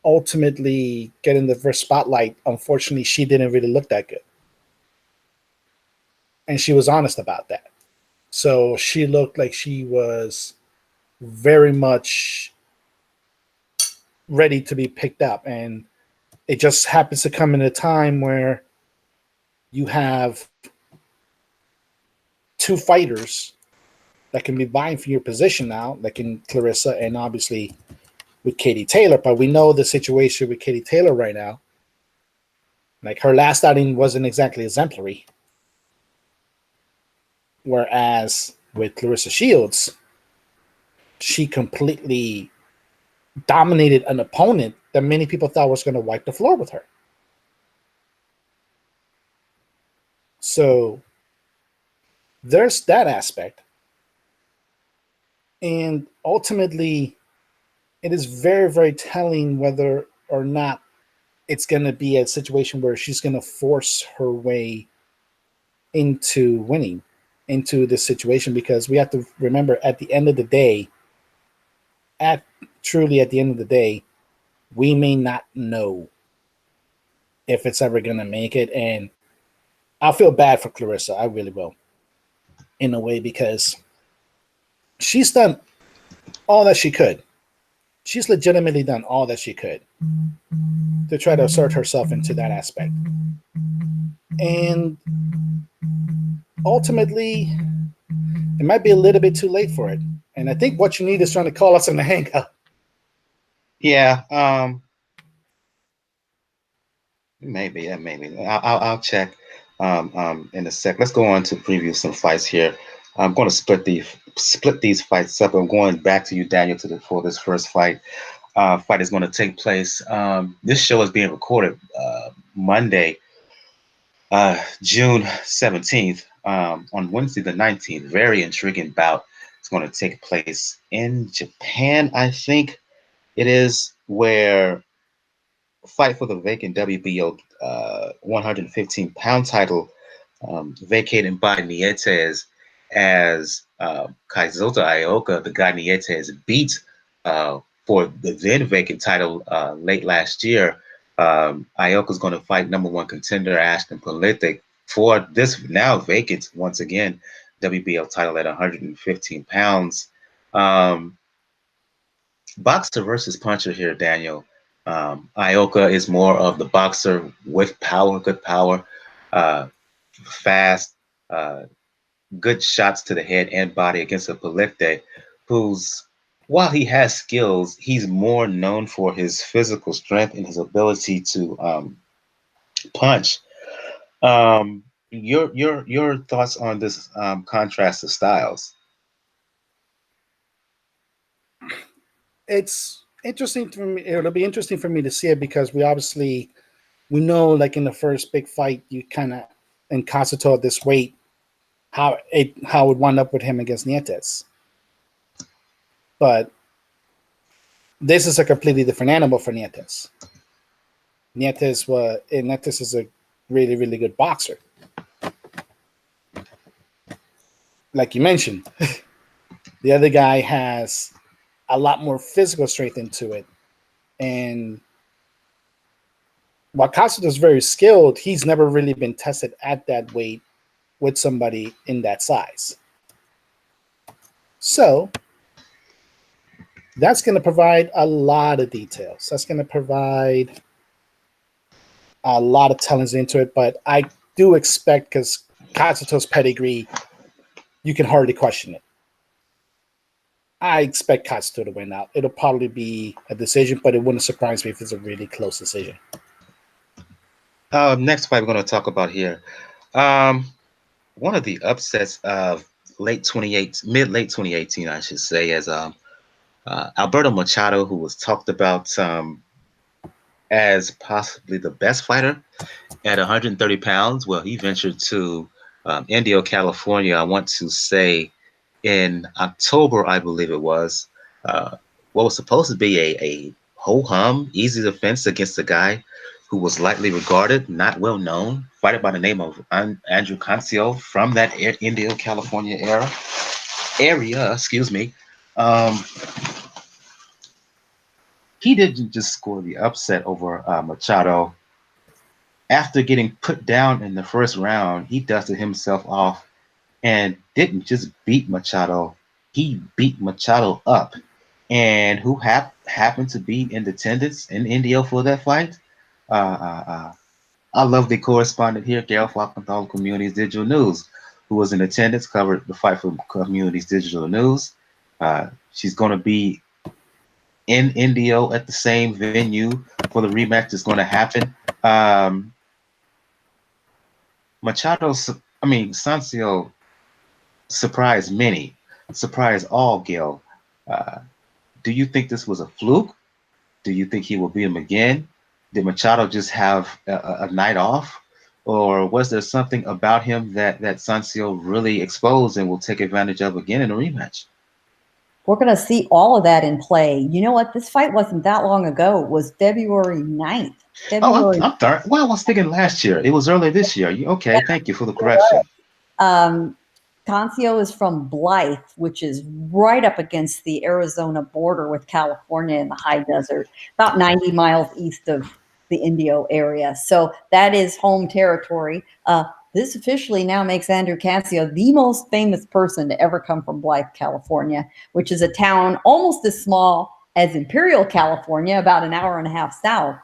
ultimately get in the first spotlight, unfortunately, she didn't really look that good. And she was honest about that. So she looked like she was very much ready to be picked up. And it just happens to come in a time where you have two fighters that can be vying for your position now, like in Claressa and obviously with Katie Taylor. But we know the situation with Katie Taylor right now. Like, her last outing wasn't exactly exemplary. Whereas with Claressa Shields, she completely dominated an opponent that many people thought was going to wipe the floor with her. So there's that aspect. And ultimately, it is very, very telling whether or not it's going to be a situation where she's going to force her way into winning, into this situation, because we have to remember at the end of the day, truly at the end of the day, we may not know if it's ever going to make it. And I'll feel bad for Claressa. I really will, in a way, because she's done all that she could. She's legitimately done all that she could to try to assert herself into that aspect. And ultimately, it might be a little bit too late for it. And I think what you need is trying to call us in the hangout. Yeah, maybe. I'll check in a sec. Let's go on to preview some fights here. I'm going to split these fights up. I'm going back to you, Daniel, for this first fight. Fight is going to take place. This show is being recorded Monday, June 17th, on Wednesday the 19th. Very intriguing bout. It's going to take place in Japan, I think it is, where fight for the vacant WBO 115-pound title, vacated by Nietes, as Kazuto Ioka, the guy Nietes beat for the then vacant title late last year. Ioka's going to fight number one contender Aston Palicte for this now vacant, once again, WBO title at 115 pounds. Boxer versus puncher here, Daniel. Ioka is more of the boxer with power, good power, fast, good shots to the head and body against a Palicte, who's, while he has skills, he's more known for his physical strength and his ability to punch. Your thoughts on this contrast of styles? It's interesting for me. It'll be interesting for me to see it, because we know, like in the first big fight, you kind of, in Kazuto at this weight, how it would wind up with him against Nietes. But this is a completely different animal for Nietes. Nietes is a really, really good boxer. Like you mentioned, the other guy has a lot more physical strength into it. And while Kazuto is very skilled, he's never really been tested at that weight with somebody in that size. So that's going to provide a lot of details. That's going to provide a lot of tellings into it. But I do expect, because Kazuto's pedigree, you can hardly question it. I expect Kazuto to win out. It'll probably be a decision, but it wouldn't surprise me if it's a really close decision. Next fight we're going to talk about here. One of the upsets of mid-late 2018, I should say, as Alberto Machado, who was talked about as possibly the best fighter at 130 pounds. Well, he ventured to Indio, California, I want to say in October, I believe it was. What was supposed to be a ho-hum, easy defense against a guy who was lightly regarded, not well known, fighter by the name of Andrew Cancio from that Indio, California area. Excuse me. He didn't just score the upset over Machado. After getting put down in the first round, he dusted himself off and didn't just beat Machado. He beat Machado up. And who happened to be in attendance in Indio for that fight? Our lovely correspondent here, Gail Falkenthal, Communities Digital News, who was in attendance, covered the fight for Communities Digital News. She's going to be in Indio at the same venue for the rematch that's going to happen. Cancio surprised many, surprised all, Gil. Do you think this was a fluke? Do you think he will beat him again? Did Machado just have a night off? or was there something about him that Cancio really exposed and will take advantage of again in a rematch? We're going to see all of that in play. You know what? This fight wasn't that long ago. It was February 9th. Oh, February. I'm sorry. Well, I was thinking last year. It was earlier this year. Okay, thank you for the correction. Cancio is from Blythe, which is right up against the Arizona border with California in the high desert, about 90 miles east of the Indio area. So that is home territory. This officially now makes Andrew Cancio the most famous person to ever come from Blythe, California, which is a town almost as small as Imperial, California, about an hour and a half south,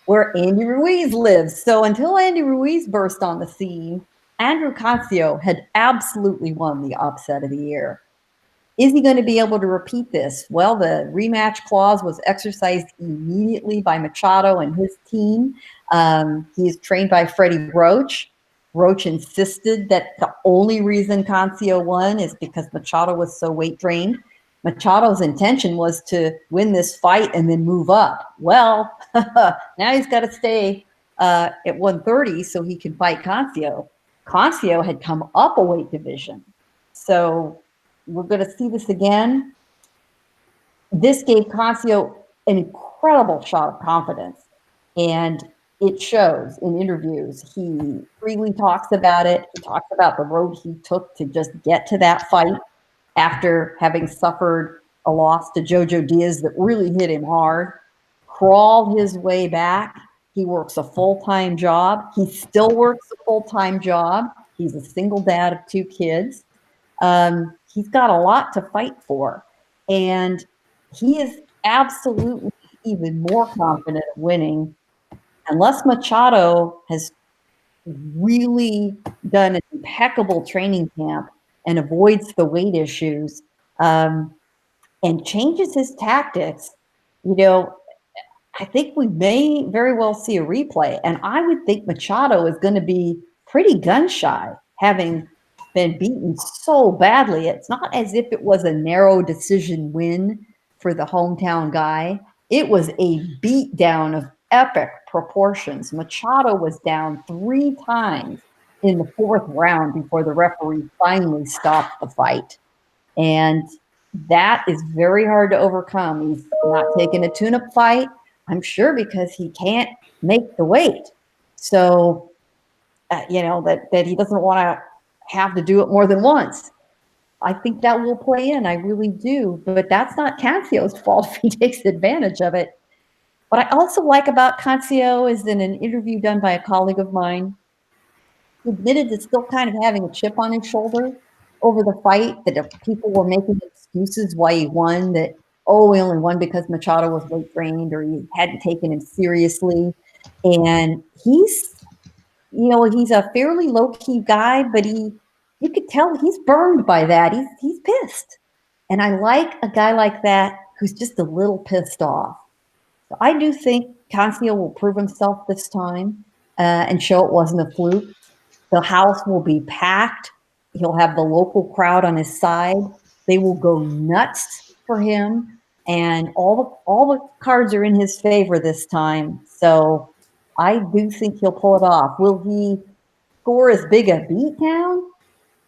where Andy Ruiz lives. So until Andy Ruiz burst on the scene, Andrew Cancio had absolutely won the upset of the year. Is he going to be able to repeat this? Well, the rematch clause was exercised immediately by Machado and his team. He is trained by Freddie Roach. Roach insisted that the only reason Cancio won is because Machado was so weight drained. Machado's intention was to win this fight and then move up. Well, now he's got to stay at 130 so he can fight Cancio. Cancio had come up a weight division. So we're going to see this again. This gave Cancio an incredible shot of confidence. And it shows in interviews. He freely talks about it. He talks about the road he took to just get to that fight after having suffered a loss to Jojo Diaz that really hit him hard. Crawled his way back. He works a full-time job. He still works a full-time job. He's a single dad of 2 kids. He's got a lot to fight for. And he is absolutely even more confident of winning unless Machado has really done an impeccable training camp and avoids the weight issues and changes his tactics. You know, I think we may very well see a replay. And I would think Machado is going to be pretty gun shy, having been beaten so badly. It's not as if it was a narrow decision win for the hometown guy. It was a beatdown of epic proportions. Machado was down 3 times in the 4th round before the referee finally stopped the fight. And that is very hard to overcome. He's not taking a tune-up fight, I'm sure, because he can't make the weight. So, you know, that he doesn't want to have to do it more than once. I think that will play in. I really do. But that's not Cancio's fault if he takes advantage of it. What I also like about Cancio is in an interview done by a colleague of mine, he admitted to still kind of having a chip on his shoulder over the fight, that people were making excuses why he won, that, oh, he only won because Machado was weight trained or he hadn't taken him seriously. And he's, you know, he's a fairly low-key guy, but you could tell he's burned by that. He's pissed. And I like a guy like that who's just a little pissed off. So I do think Cancio will prove himself this time and show it wasn't a fluke. The house will be packed. He'll have the local crowd on his side. They will go nuts for him. And all the cards are in his favor this time. So I do think he'll pull it off. Will he score as big a beatdown?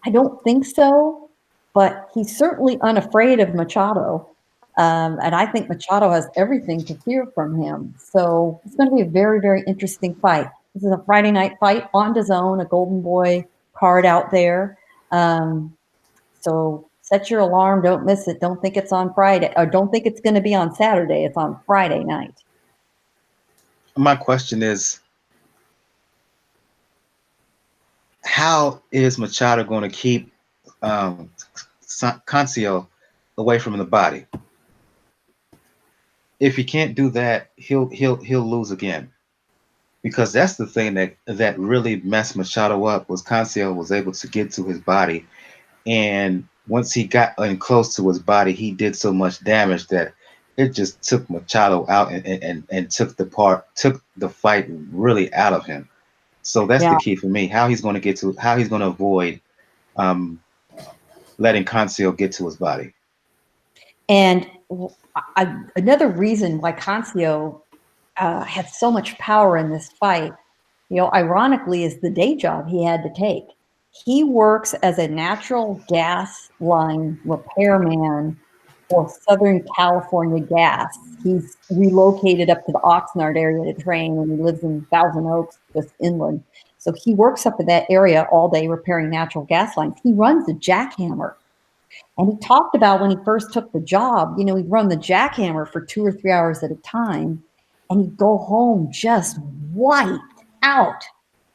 I don't think so. But he's certainly unafraid of Machado. And I think Machado has everything to fear from him. So it's going to be a very, very interesting fight. This is a Friday night fight on DAZN, a Golden Boy card out there. So set your alarm. Don't miss it. Don't think it's on Friday, or don't think it's going to be on Saturday. It's on Friday night. My question is, how is Machado going to keep Cancio away from the body? If he can't do that, he'll lose again. Because that's the thing that really messed Machado up, was Cancio was able to get to his body, and once he got in close to his body, he did so much damage that it just took Machado out and took the fight really out of him. So that's the key for me. How he's going to avoid letting Cancio get to his body. And another reason why Cancio had so much power in this fight, ironically, is the day job he had to take. He works as a natural gas line repairman for Southern California Gas. He's relocated up to the Oxnard area to train, and he lives in Thousand Oaks, just inland. So he works up in that area all day repairing natural gas lines. He runs a jackhammer. And he talked about when he first took the job, he'd run the jackhammer for 2 or 3 hours at a time, and he'd go home just wiped out.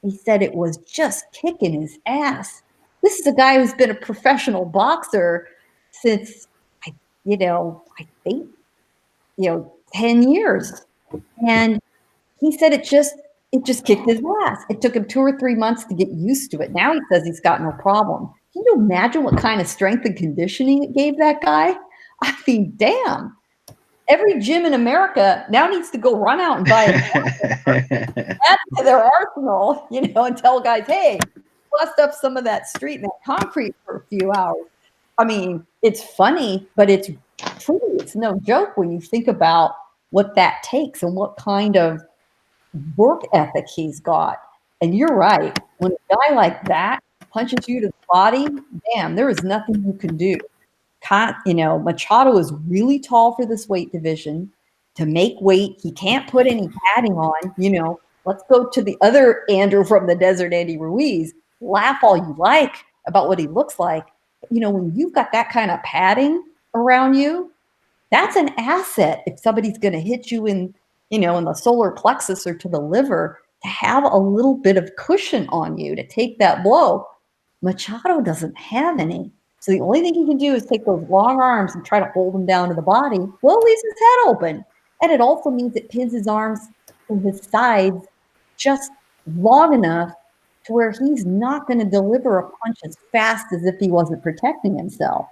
He said it was just kicking his ass. This is a guy who's been a professional boxer since, I think, 10 years. And he said it just kicked his ass. It took him 2 or 3 months to get used to it. Now he says he's got no problem. Can you imagine what kind of strength and conditioning it gave that guy? I mean, damn. Every gym in America now needs to go run out and buy add to their arsenal, and tell guys, hey, bust up some of that street and that concrete for a few hours. I mean, it's funny, but it's true. It's no joke when you think about what that takes and what kind of work ethic he's got. And you're right. When a guy like that punches you to the body, damn, there is nothing you can do. Machado is really tall for this weight division. To make weight, he can't put any padding on. Let's go to the other Andrew from the desert, Andy Ruiz. Laugh all you like about what he looks like. But, when you've got that kind of padding around you, that's an asset. If somebody's going to hit you in the solar plexus or to the liver, to have a little bit of cushion on you to take that blow. Machado doesn't have any. So the only thing he can do is take those long arms and try to hold him down to the body. Well, leaves his head open. And it also means it pins his arms to his sides just long enough to where he's not going to deliver a punch as fast as if he wasn't protecting himself.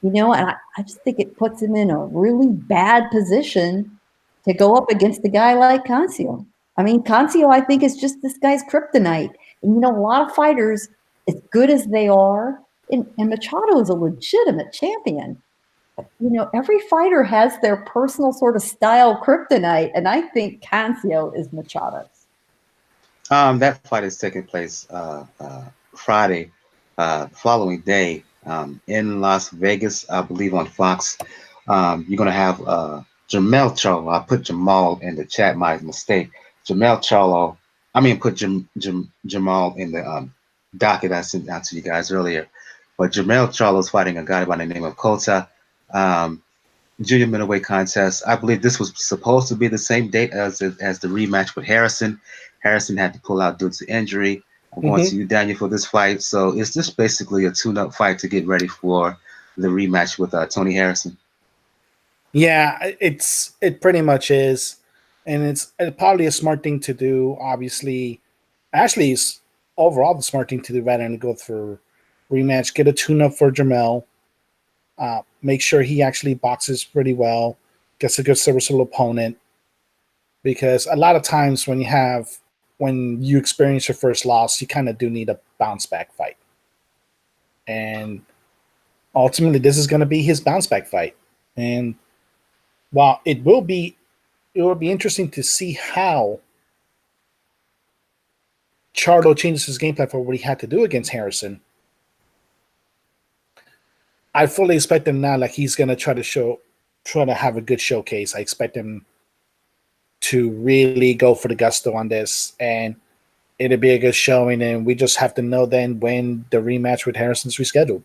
And I just think it puts him in a really bad position to go up against a guy like Cancio. I mean, Cancio, I think, is just this guy's kryptonite. And, a lot of fighters, as good as they are, and Machado is a legitimate champion. But, every fighter has their personal sort of style kryptonite, and I think Cancio is Machado's. That fight is taking place Friday, following day, in Las Vegas, I believe on Fox. You're going to have Jermall Charlo. I put Jermall in the chat, my mistake. Jermall Charlo. Put Jermall in the docket I sent out to you guys earlier. But Jermall Charlo is fighting a guy by the name of Kota. Junior middleweight contest. I believe this was supposed to be the same date as the rematch with Harrison. Harrison had to pull out due to injury. I'm going to you, Daniel, for this fight. So is this basically a tune-up fight to get ready for the rematch with Tony Harrison? Yeah, it pretty much is. And it's probably a smart thing to do, obviously. Actually, it's overall the smart thing to do rather than go for rematch. Get a tune-up for Jermall. Make sure he actually boxes pretty well. Gets a good serviceable opponent. Because a lot of times when you experience your first loss, you kind of do need a bounce-back fight. And ultimately, this is going to be his bounce-back fight. And while it will be interesting to see how Charlo changes his game plan for what he had to do against Harrison. I fully expect him now, like he's going to try to have a good showcase. I expect him to really go for the gusto on this, and it'll be a good showing, and we just have to know then when the rematch with Harrison's rescheduled.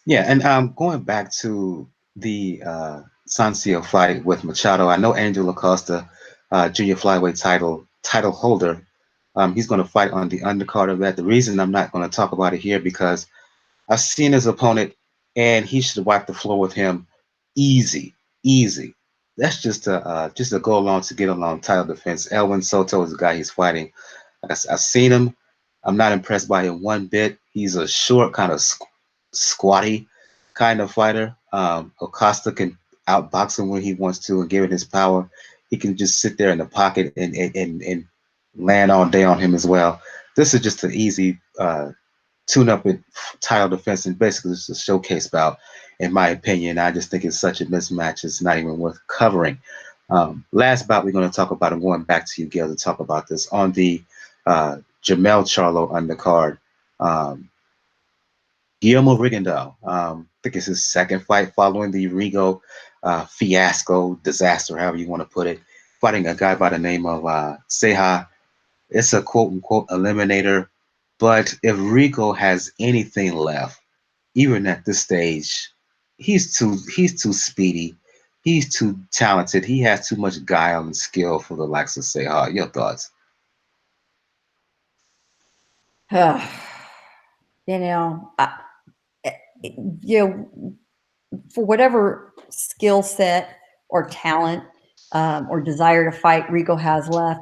Yeah, and going back to the Cancio fight with Machado, I know Angel Acosta, junior flyweight title holder, he's going to fight on the undercard of that. The reason I'm not going to talk about it here because I've seen his opponent, and he should wipe the floor with him easy. That's just a go along to get along title defense. Elwin Soto is the guy he's fighting. I've seen him. I'm not impressed by him one bit. He's a short, kind of squatty kind of fighter. Acosta can outbox him when he wants to and give it his power. He can just sit there in the pocket and land all day on him as well. This is just an easy tune-up with title defense, and basically it's a showcase bout, in my opinion. I just think it's such a mismatch. It's not even worth covering. Last bout we're going to talk about, I'm going back to you, Gail, to talk about this on the Jermall Charlo undercard. Guillermo Rigondeaux, I think it's his second fight following the Rigo fiasco, disaster, however you want to put it, fighting a guy by the name of Seha. It's a quote-unquote eliminator, but if Rigo has anything left, even at this stage, he's too speedy. He's too talented. He has too much guile and skill for the likes of Seha. Your thoughts? You know, you know, for whatever skill set or talent or desire to fight Rigo has left,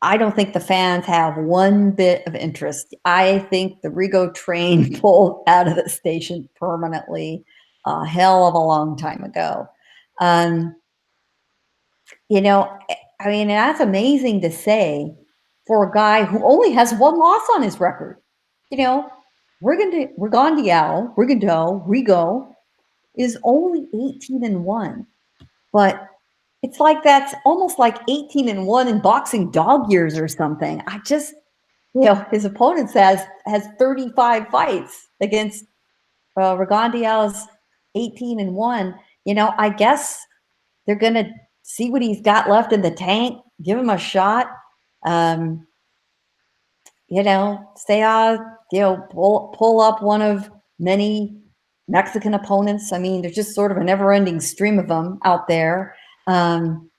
I don't think the fans have one bit of interest. I think the Rigo train pulled out of the station permanently a hell of a long time ago. You know, I mean, that's amazing to say for a guy who only has one loss on his record. You know, Rigo is only 18-1, but it's like that's almost like 18-1 in boxing dog years or something. I just, you know, his opponent has 35 fights against Rigondeaux's 18-1. You know, I guess they're going to see what he's got left in the tank, give him a shot. You know, say, you know, pull up one of many Mexican opponents. I mean, there's just sort of a never-ending stream of them out there. And,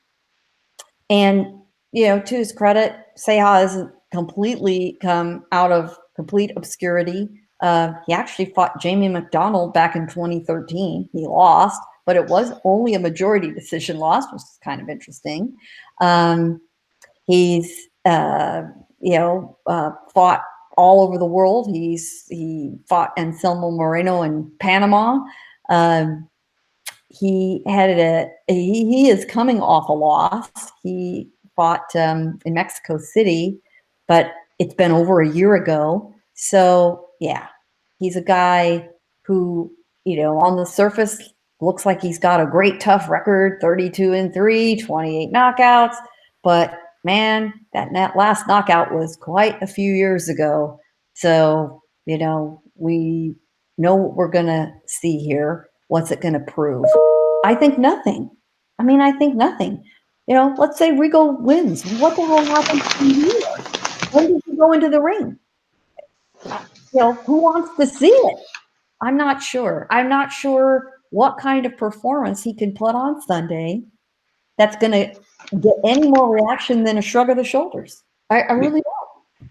you know, to his credit, Seha hasn't completely come out of complete obscurity. He actually fought Jamie McDonald back in 2013. He lost, but it was only a majority decision loss, which is kind of interesting. He's, you know, fought all over the world. He fought Anselmo Moreno in Panama. He is coming off a loss. He fought in Mexico City, but it's been over a year ago. So yeah, he's a guy who, you know, on the surface looks like he's got a great tough record, 32-3, 28 knockouts. But man, that last knockout was quite a few years ago. So, you know, we know what we're going to see here. What's it going to prove? I think nothing. I mean, I think nothing. You know, let's say Rigo wins. What the hell happens to Yunier? When does he go into the ring? You know, who wants to see it? I'm not sure. I'm not sure what kind of performance he can put on Sunday that's going to get any more reaction than a shrug of the shoulders. I really don't.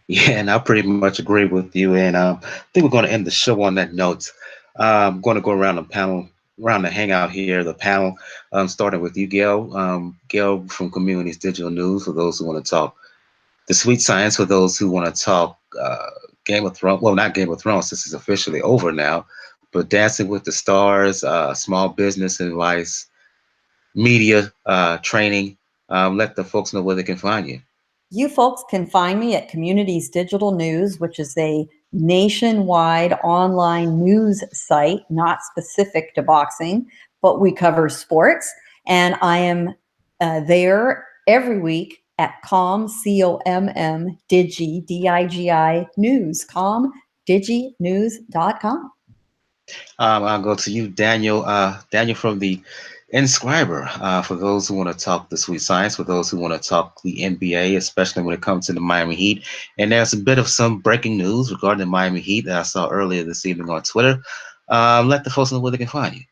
Yeah, and I pretty much agree with you. And I think we're going to end the show on that note. I'm going to go around the panel, around the hangout here, the panel, starting with you, Gail. Gail from Communities Digital News, for those who want to talk the sweet science, for those who want to talk Game of Thrones. Well, not Game of Thrones, this is officially over now, but Dancing with the Stars, small business advice, media training. Let the folks know where they can find you. You folks can find me at Communities Digital News, which is a nationwide online news site, not specific to boxing, but we cover sports. And I am there every week at COMM, Digi, D-I-G-I, News, comdiginews.com. I'll go to you, Daniel. Daniel from the Inscriber. For those who want to talk the sweet science, for those who want to talk the NBA, especially when it comes to the Miami Heat. And there's a bit of some breaking news regarding the Miami Heat that I saw earlier this evening on Twitter. Let the folks know where they can find you.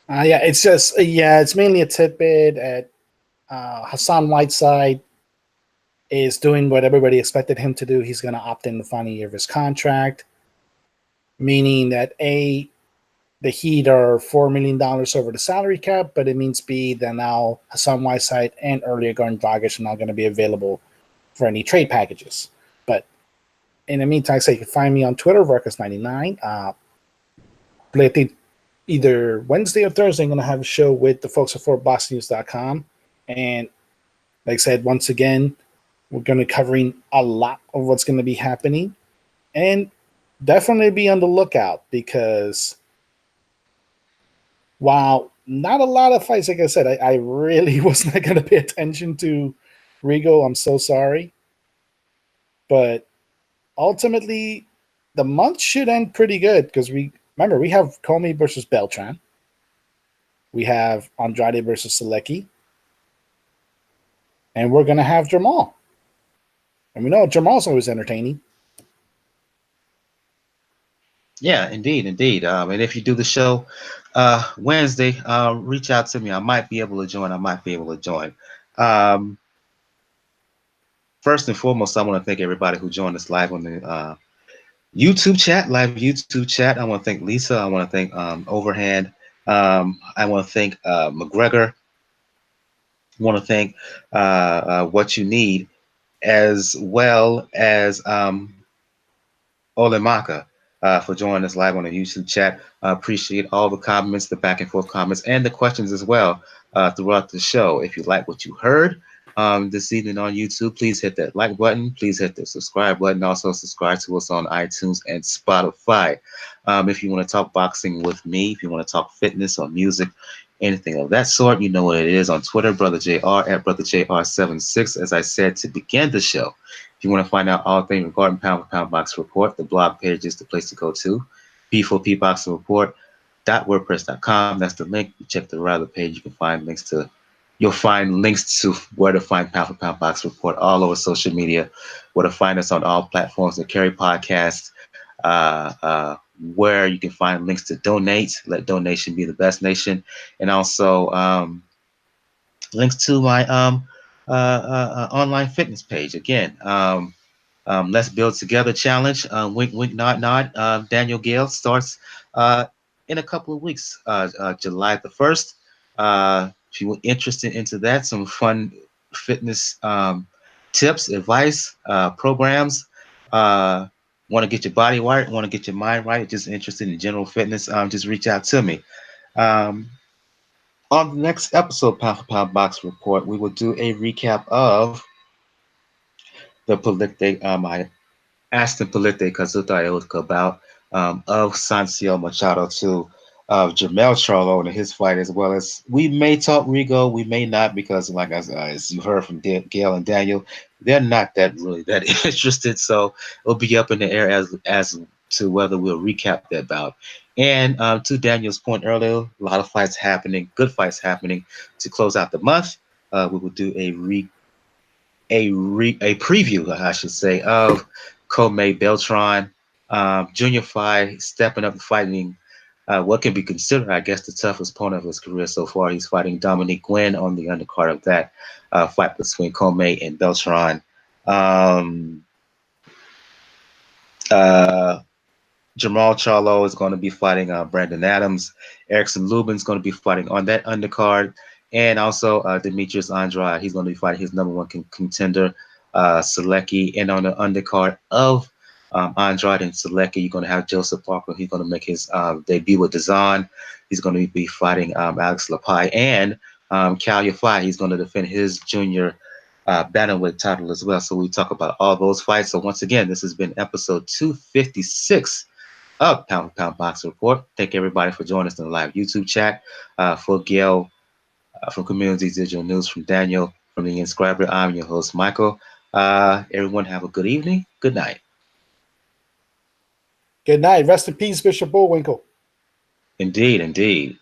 Yeah, it's mainly a tidbit at Hassan Whiteside is doing what everybody expected him to do. He's going to opt in the final year of his contract, meaning that A, the Heat are $4 million over the salary cap, but it means B, that now Hassan Whiteside and earlier Goran Dragic are not going to be available for any trade packages. But in the meantime, so you can find me on Twitter, Ruckus99. Either Wednesday or Thursday, I'm going to have a show with the folks at FortBoxNews.com. And like I said, once again, we're going to be covering a lot of what's going to be happening. And definitely be on the lookout, because while not a lot of fights. Like I said, I really was not going to pay attention to Rigo. I'm so sorry. But ultimately, the month should end pretty good because we have Comey versus Beltran. We have Andrade versus Selecki. And we're going to have Jermall. And we know Jermall's always entertaining. Yeah, indeed, indeed. And if you do the show Wednesday, reach out to me. I might be able to join. First and foremost, I want to thank everybody who joined us live on the YouTube chat, live YouTube chat. I want to thank Lisa. I want to thank Overhand. I want to thank McGregor. I want to thank What You Need, as well as Olemaka for joining us live on the YouTube chat. I appreciate all the comments, the back and forth comments, and the questions as well throughout the show. If you like what you heard this evening on YouTube, please hit that like button. Please hit the subscribe button. Also subscribe to us on iTunes and Spotify. If you want to talk boxing with me, if you want to talk fitness or music, anything of that sort, you know what it is on Twitter, Brother JR at Brother JR76. As I said to begin the show, if you want to find out all things regarding Pound for Pound Box Report, the blog page is the place to go to. P4P Boxing Report.wordpress.com. That's the link. You check the rather page. You can find links to. You'll find links to where to find Pound for Pound Box Report all over social media, where to find us on all platforms that carry podcasts, where you can find links to donate. Let donation be the best nation, and also links to my online fitness page. Again, Let's Build Together Challenge. Wink, wink, nod, nod. Daniel Gale starts in a couple of weeks, July the 1st. If you were interested into that, some fun fitness tips, advice, programs. Want to get your body right, want to get your mind right, just interested in general fitness, just reach out to me. On the next episode, Pound for Pound Box Report, we will do a recap of the Palicte, Aston Palicte Kazuto Ioka bout of Cancio Machado to Jermall Charlo and his fight, as well as we may talk Rigo, we may not, because like as you heard from Gail and Daniel, they're not that interested. So it'll be up in the air as to whether we'll recap that bout. And to Daniel's point earlier, a lot of fights happening, good fights happening to close out the month. We will do a preview, I should say, of Comey Beltran, junior fight, stepping up and fighting what can be considered, I guess, the toughest opponent of his career so far. He's fighting Dominique Gwynn on the undercard of that fight between Comey and Beltran. Jermall Charlo is going to be fighting Brandon Adams. Erickson Lubin's going to be fighting on that undercard. And also Demetrius Andrade, he's going to be fighting his number one contender, Selecki. And on the undercard of Andrade and Selecki, you're going to have Joseph Parker. He's going to make his debut with DAZN. He's going to be fighting Alex Lapai. And Cal Yafai, he's going to defend his junior bantamweight title as well. So we talk about all those fights. So once again, this has been episode 256 of Pound for Pound Box Report. Thank everybody for joining us in the live YouTube chat. For Gail, from Community Digital News, from Daniel, from the Inscriber, I'm your host, Michael. Everyone have a good evening. Good night. Good night. Rest in peace, Bishop Bullwinkle. Indeed, indeed.